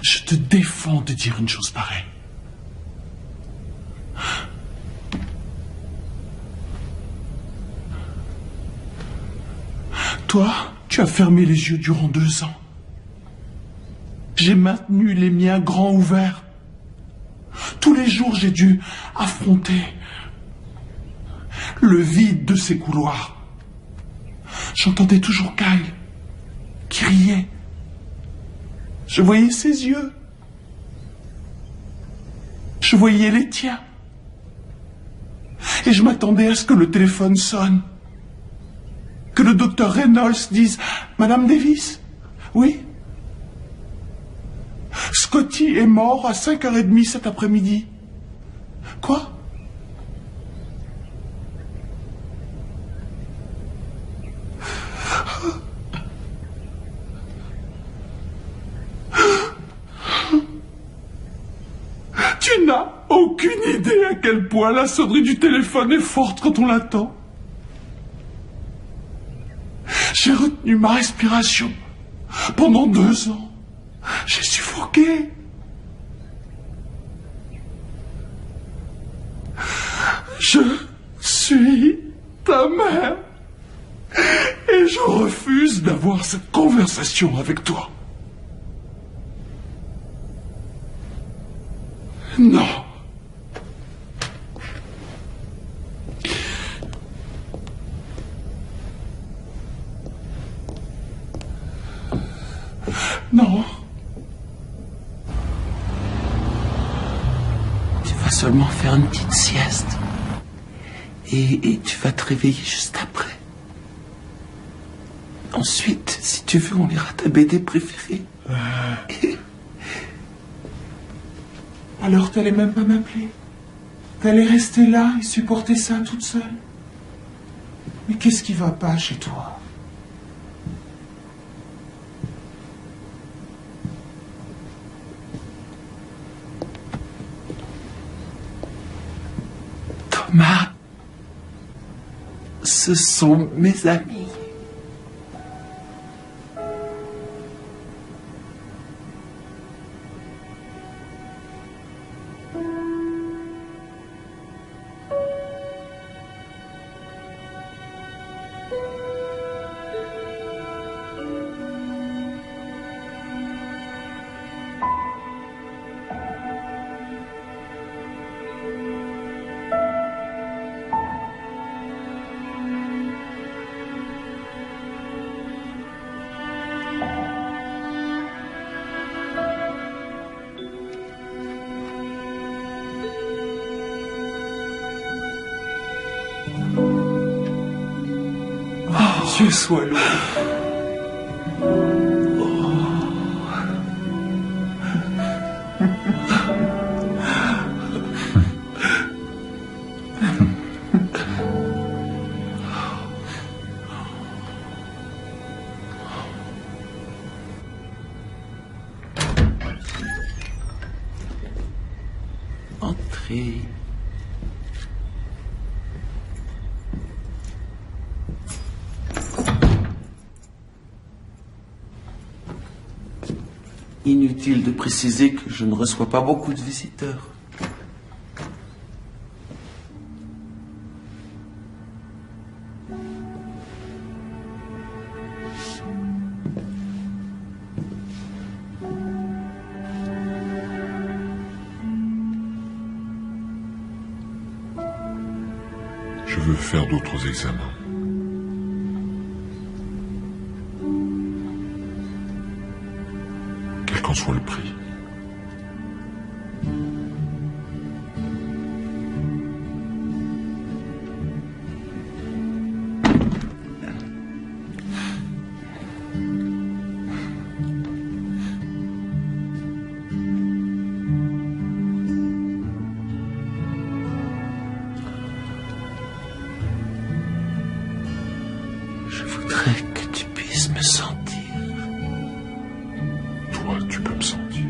Je te défends de dire une chose pareille. Toi, tu as fermé les yeux durant 2 ans. J'ai maintenu les miens grands ouverts. Tous les jours, j'ai dû affronter le vide de ces couloirs. J'entendais toujours Kyle qui riait. Je voyais ses yeux. Je voyais les tiens. Et je m'attendais à ce que le téléphone sonne. Que le docteur Reynolds dise « Madame Davis ?» Oui. Scotty est mort à 5h30 cet après-midi. Quoi? aucune idée à quel point la sonnerie du téléphone est forte quand on l'attend. J'ai retenu ma respiration pendant 2 ans. J'ai suffoqué. Je suis ta mère et je refuse d'avoir cette conversation avec toi. Non. Non. Tu vas seulement faire une petite sieste. Et tu vas te réveiller juste après. Ensuite, si tu veux, on lira ta BD préférée. Alors t'allais même pas m'appeler? T'allais rester là et supporter ça toute seule? Mais qu'est-ce qui va pas chez toi? Thomas, ce sont mes amis. Dieu soit loué. Entrez. Inutile de préciser que je ne reçois pas beaucoup de visiteurs. Je veux faire d'autres examens. Quel qu'en soit le prix. Je voudrais que tu puisses me sentir. Toi, tu peux me sentir.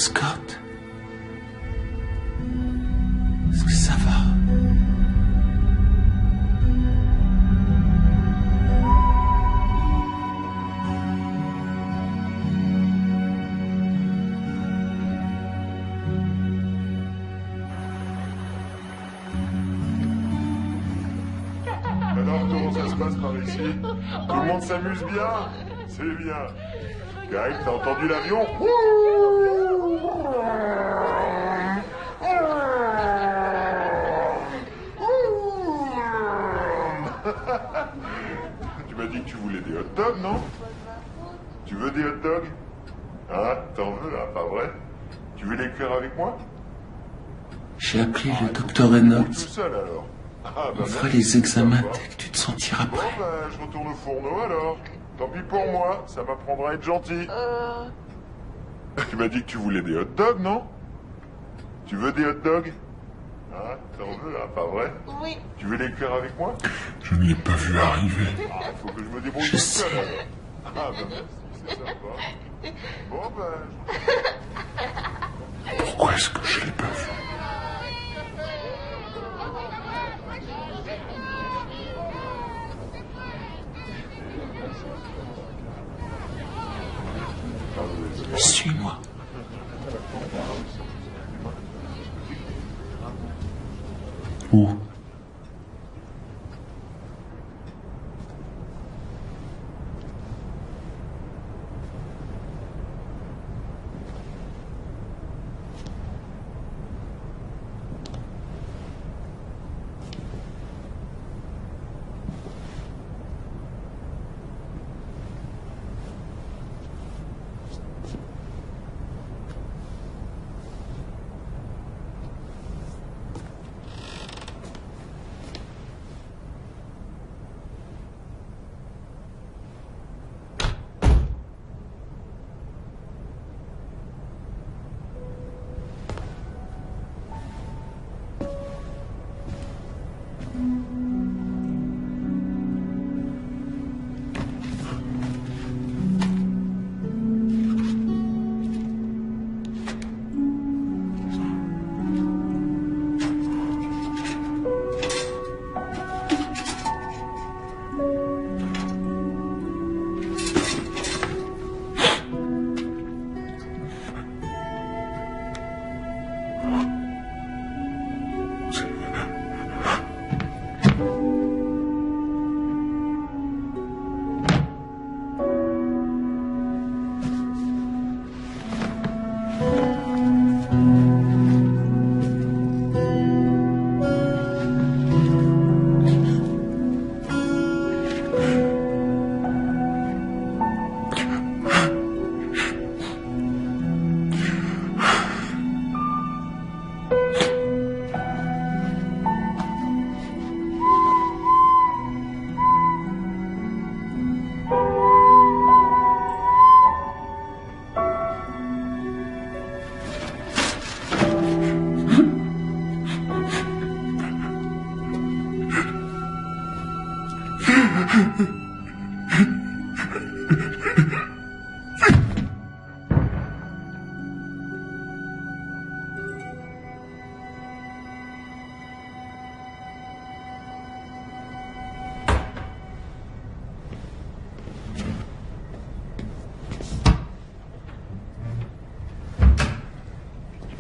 Scott? Est-ce que ça va? Alors, comment ça se passe par ici? Tout le monde s'amuse bien? C'est bien. Greg, t'as entendu l'avion? Tu m'as dit que tu voulais des hot dogs, non? Tu veux des hot dogs? Hein? T'en veux, là, pas vrai? Tu veux les cuire avec moi? J'ai appelé le docteur Reynolds. Tout seul, alors. On fera les examens dès que tu te sentiras Bon, prêt. je retourne au fourneau, alors. Tant pis pour moi, ça m'apprendra à être gentil. Tu m'as dit que tu voulais des hot dogs, non? Tu veux des hot dogs? Hein? T'en veux, là, pas vrai? Oui. Tu veux les cuire avec moi? Je ne l'ai pas vu arriver. Ah, faut que je me débrouille Je tout sais. seul, alors. Ah, bah merci, c'est sympa. Bon, Pourquoi est-ce que je l'ai pas vu? Suis-moi. Où?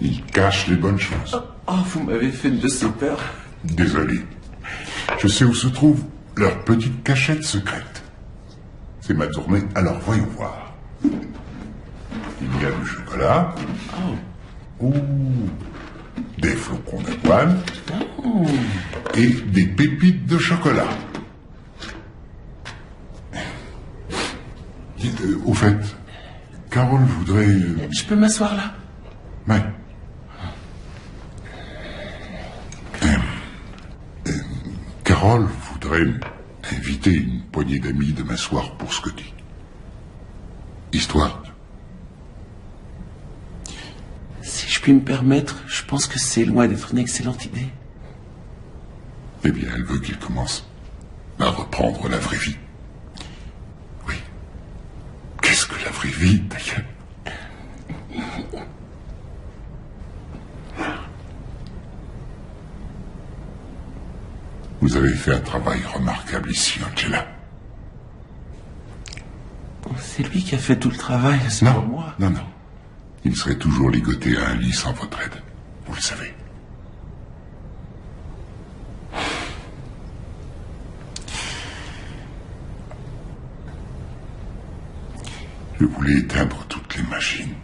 Il cache les bonnes choses. Oh, vous m'avez fait de ces peurs. Désolé. Je sais où se trouve leur petite cachette secrète. C'est ma tournée, alors voyons voir. Il y a du chocolat. Ouh. Des flocons d'avoine. Et des pépites de chocolat. Au fait, Carole voudrait... Je peux m'asseoir là? Ouais. Carole voudrait inviter une poignée d'amis demain soir pour Scotty. Histoire. Si je puis me permettre, je pense que c'est loin d'être une excellente idée. Eh bien, elle veut qu'il commence à reprendre la vraie vie. Oui. Qu'est-ce que la vraie vie, d'ailleurs? avez fait un travail remarquable ici, Angela. C'est lui qui a fait tout le travail, c'est pas moi. Non. Il serait toujours ligoté à un lit sans votre aide. Vous le savez. Je voulais éteindre toutes les machines.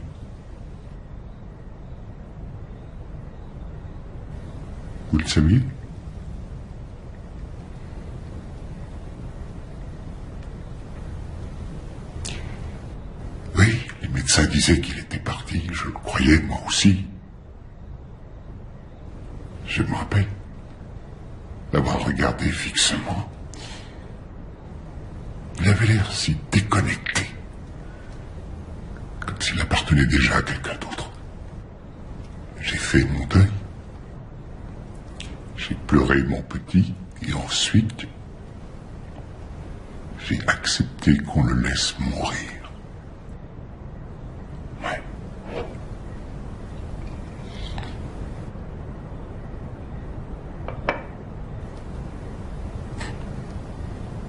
Vous le saviez? Oui, les médecins disaient qu'il était parti. Je le croyais, moi aussi. Je me rappelle l'avoir regardé fixement. Il avait l'air si déconnecté. Comme s'il appartenait déjà à quelqu'un d'autre. J'ai fait mon deuil. J'ai pleuré mon petit, et ensuite, j'ai accepté qu'on le laisse mourir. Ouais.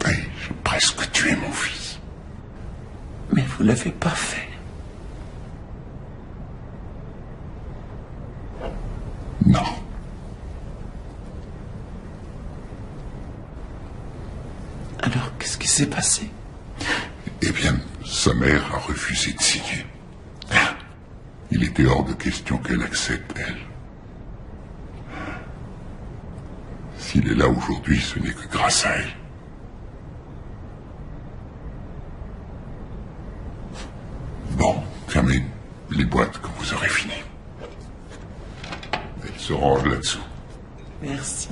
Oui, j'ai presque tué mon fils. Mais vous l'avez pas fait. Non. Alors, qu'est-ce qui s'est passé? Eh bien, sa mère a refusé de signer. Il était hors de question qu'elle accepte, elle. S'il est là aujourd'hui, ce n'est que grâce à elle. Bon, fermez les boîtes quand vous aurez fini. Elle se range là-dessous. Merci.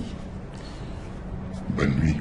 Bonne nuit.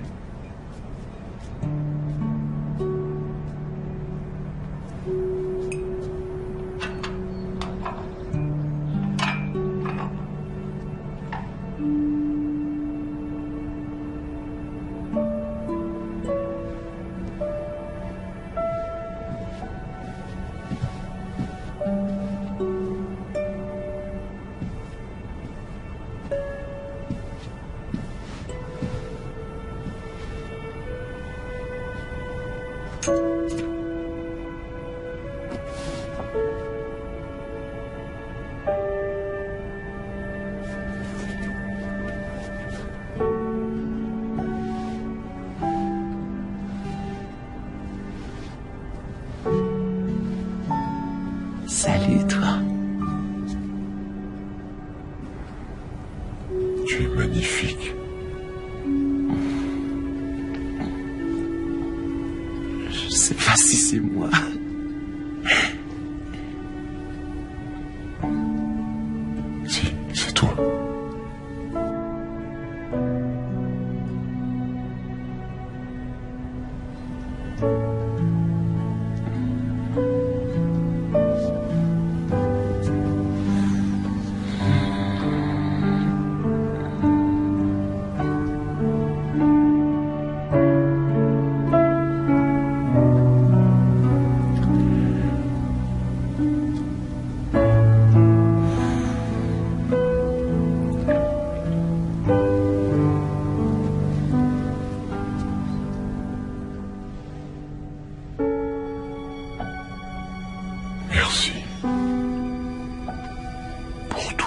Salut, toi. Tu es magnifique. Je sais pas si c'est moi. Si, c'est toi. Merci. Pour tout.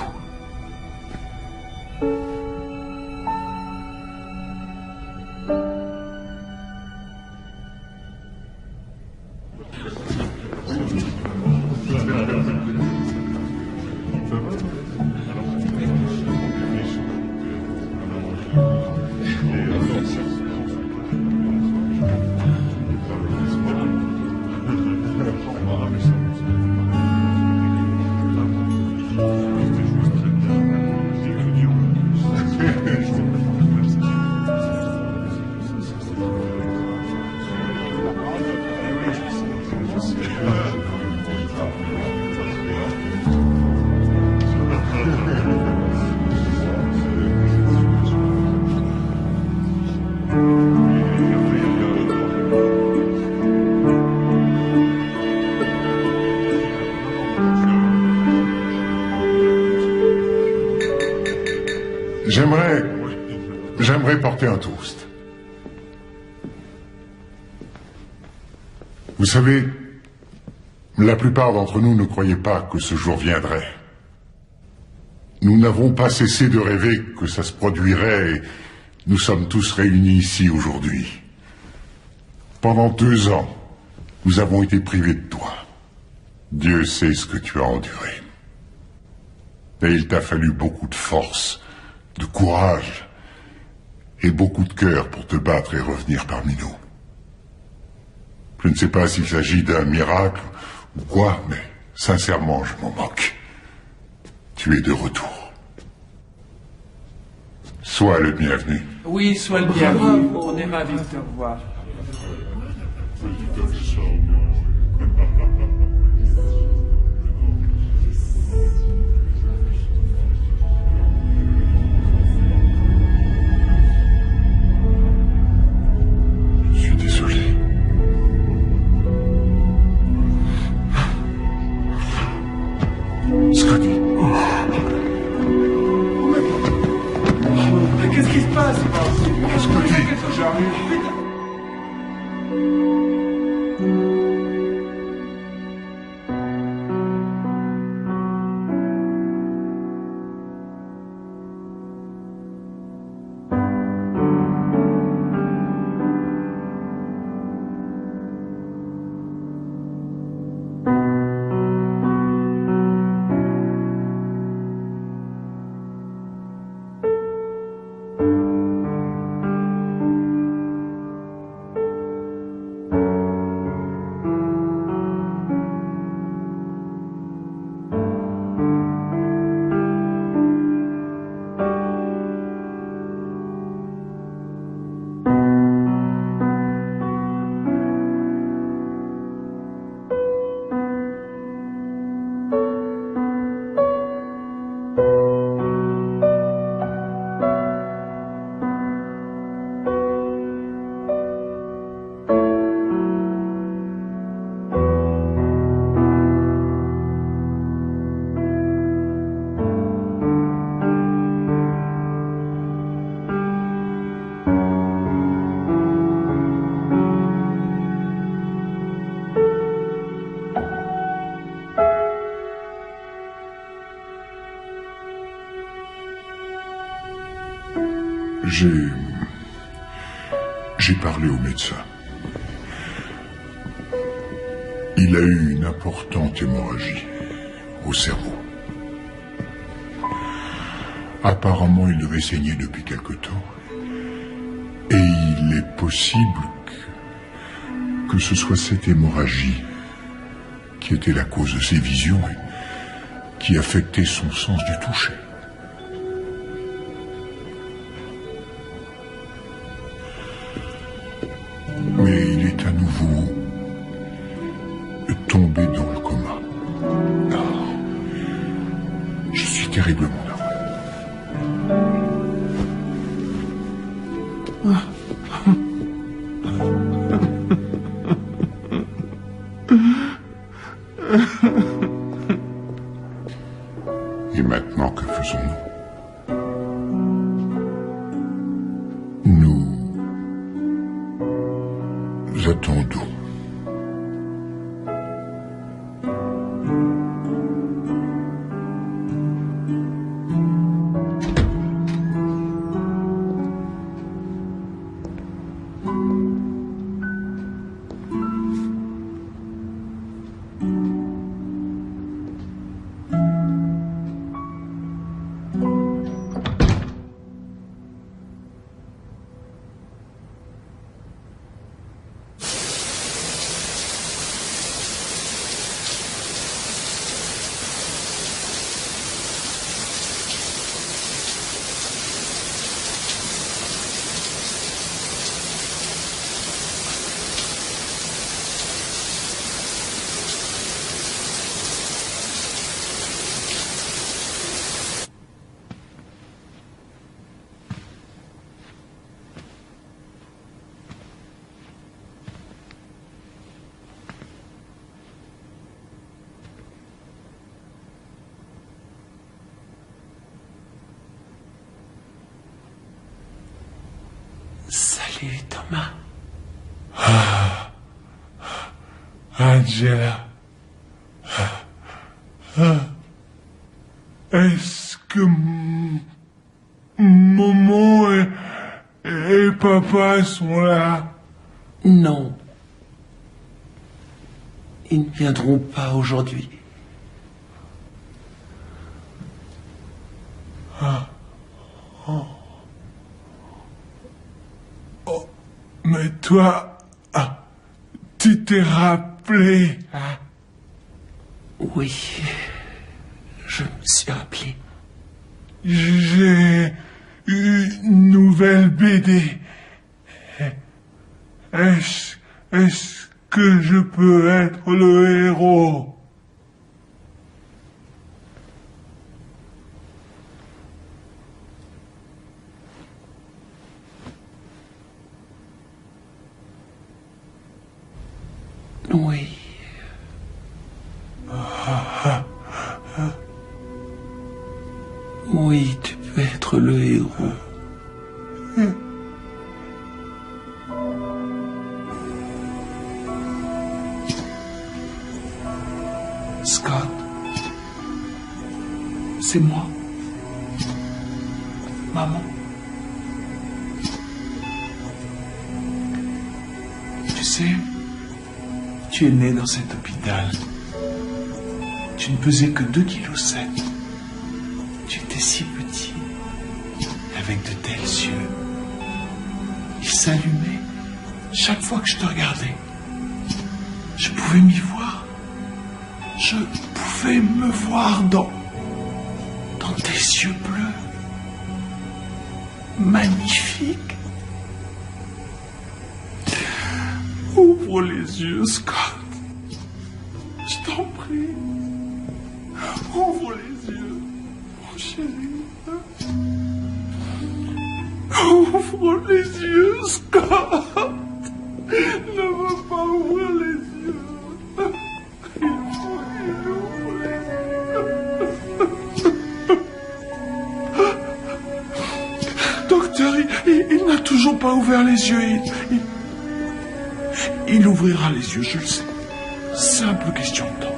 J'aimerais j'aimerais porter un toast. Vous savez, la plupart d'entre nous ne croyaient pas que ce jour viendrait. Nous n'avons pas cessé de rêver que ça se produirait et nous sommes tous réunis ici aujourd'hui. Pendant 2 ans, nous avons été privés de toi. Dieu sait ce que tu as enduré. Et il t'a fallu beaucoup de force, de courage et beaucoup de cœur pour te battre et revenir parmi nous. Je ne sais pas s'il s'agit d'un miracle ou quoi, mais sincèrement, je m'en moque. Tu es de retour. Sois le bienvenu. Oui, sois le bienvenu. On est ravis de te revoir. Je suis désolé. Scotty. Mais qu'est-ce qui se passe? Scotty, J'arrive. J'ai parlé au médecin. Il a eu une importante hémorragie au cerveau. Apparemment, il devait saigner depuis quelque temps. Et il est possible que ce soit cette hémorragie qui était la cause de ses visions et qui affectait son sens du toucher. Mais il est à nouveau tombé dans le coma. Oh, je suis terriblement navré. Et maintenant, que faisons-nous? Nous attendons. appeler Thomas. Angela. Est-ce que maman et papa sont là? Non. Ils ne viendront pas aujourd'hui. Mais toi, tu t'es rappelé, hein? Oui, je me suis rappelé. J'ai une nouvelle BD. Est-ce que je peux être le héros? Oui. Oui, tu peux être le héros. Scott, c'est moi. Maman. Tu sais, tu es né dans cet hôpital. Tu ne pesais que 2,7 kg. Tu étais si petit, avec de tels yeux. Ils s'allumaient chaque fois que je te regardais. Je pouvais m'y voir. Je pouvais me voir dans tes yeux bleus. Magnifique. Ouvre les yeux, Scott. Je t'en prie. Ouvre les yeux, mon chéri. Ouvre les yeux, Scott. Ne veux pas ouvrir les yeux. Il ouvre les yeux. Docteur, il n'a toujours pas ouvert les yeux. Il ouvrira les yeux, je le sais. Simple question de temps.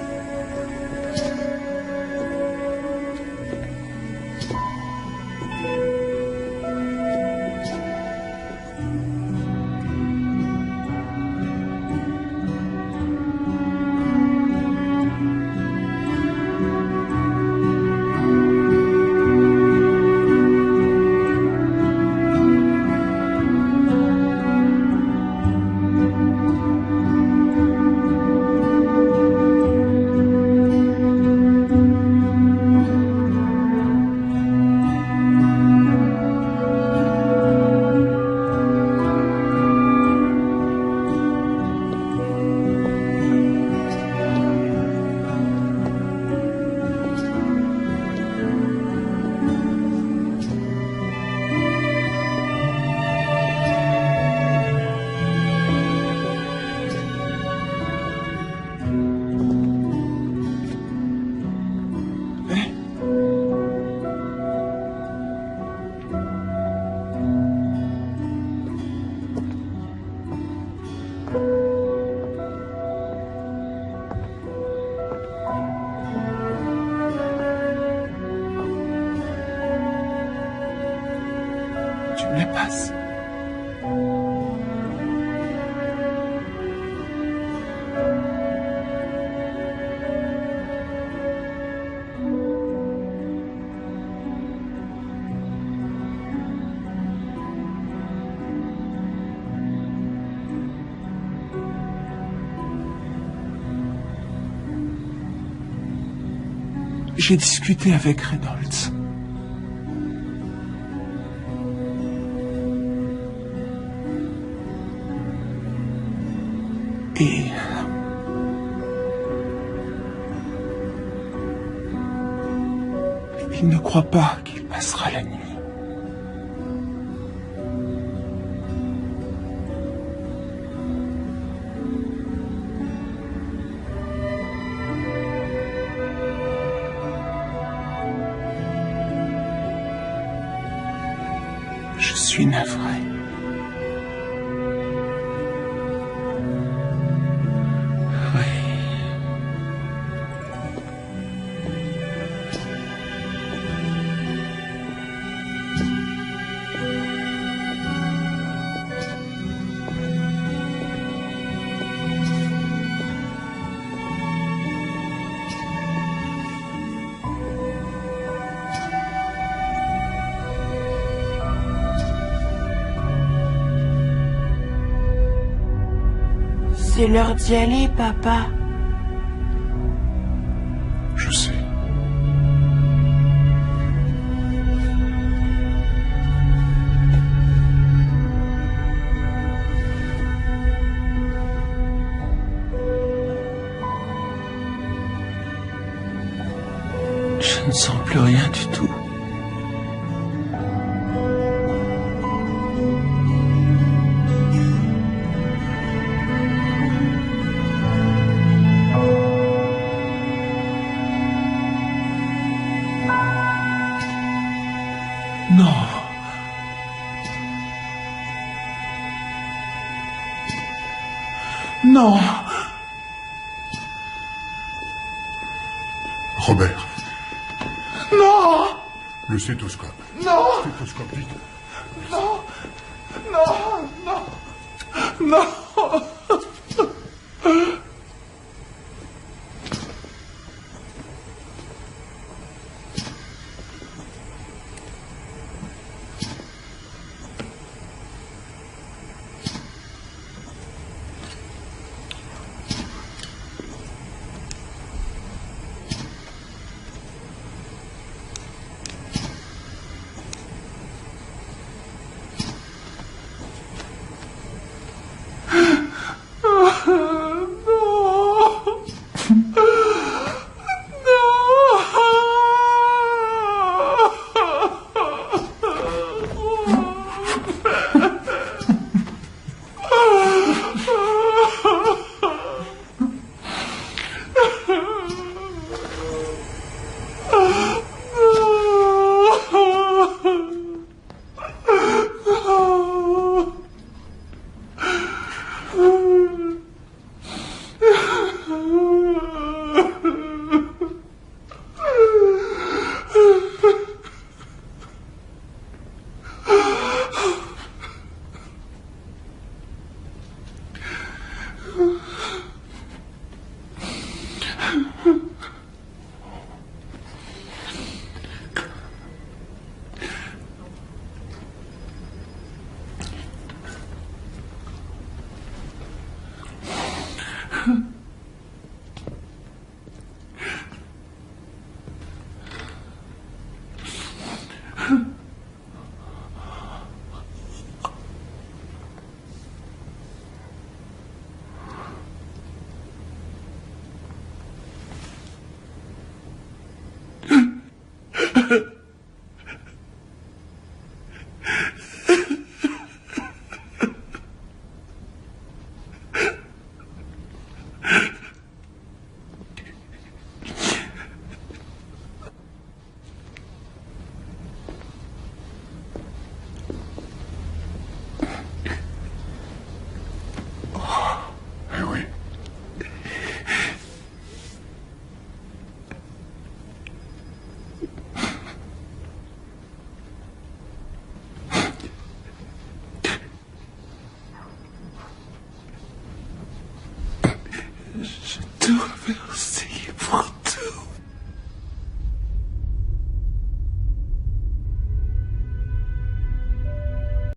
Tu me les passes. J'ai discuté avec Reynolds. Et il ne croit pas qu'il passera la nuit. Je suis navré. C'est l'heure d'y aller, papa. Je sais. Je ne sens plus rien du tout. Non. Non. Robert. Non. Le stéthoscope. Non. Stéthoscope, vite. Non. Non. Non. Non. Tout renverse.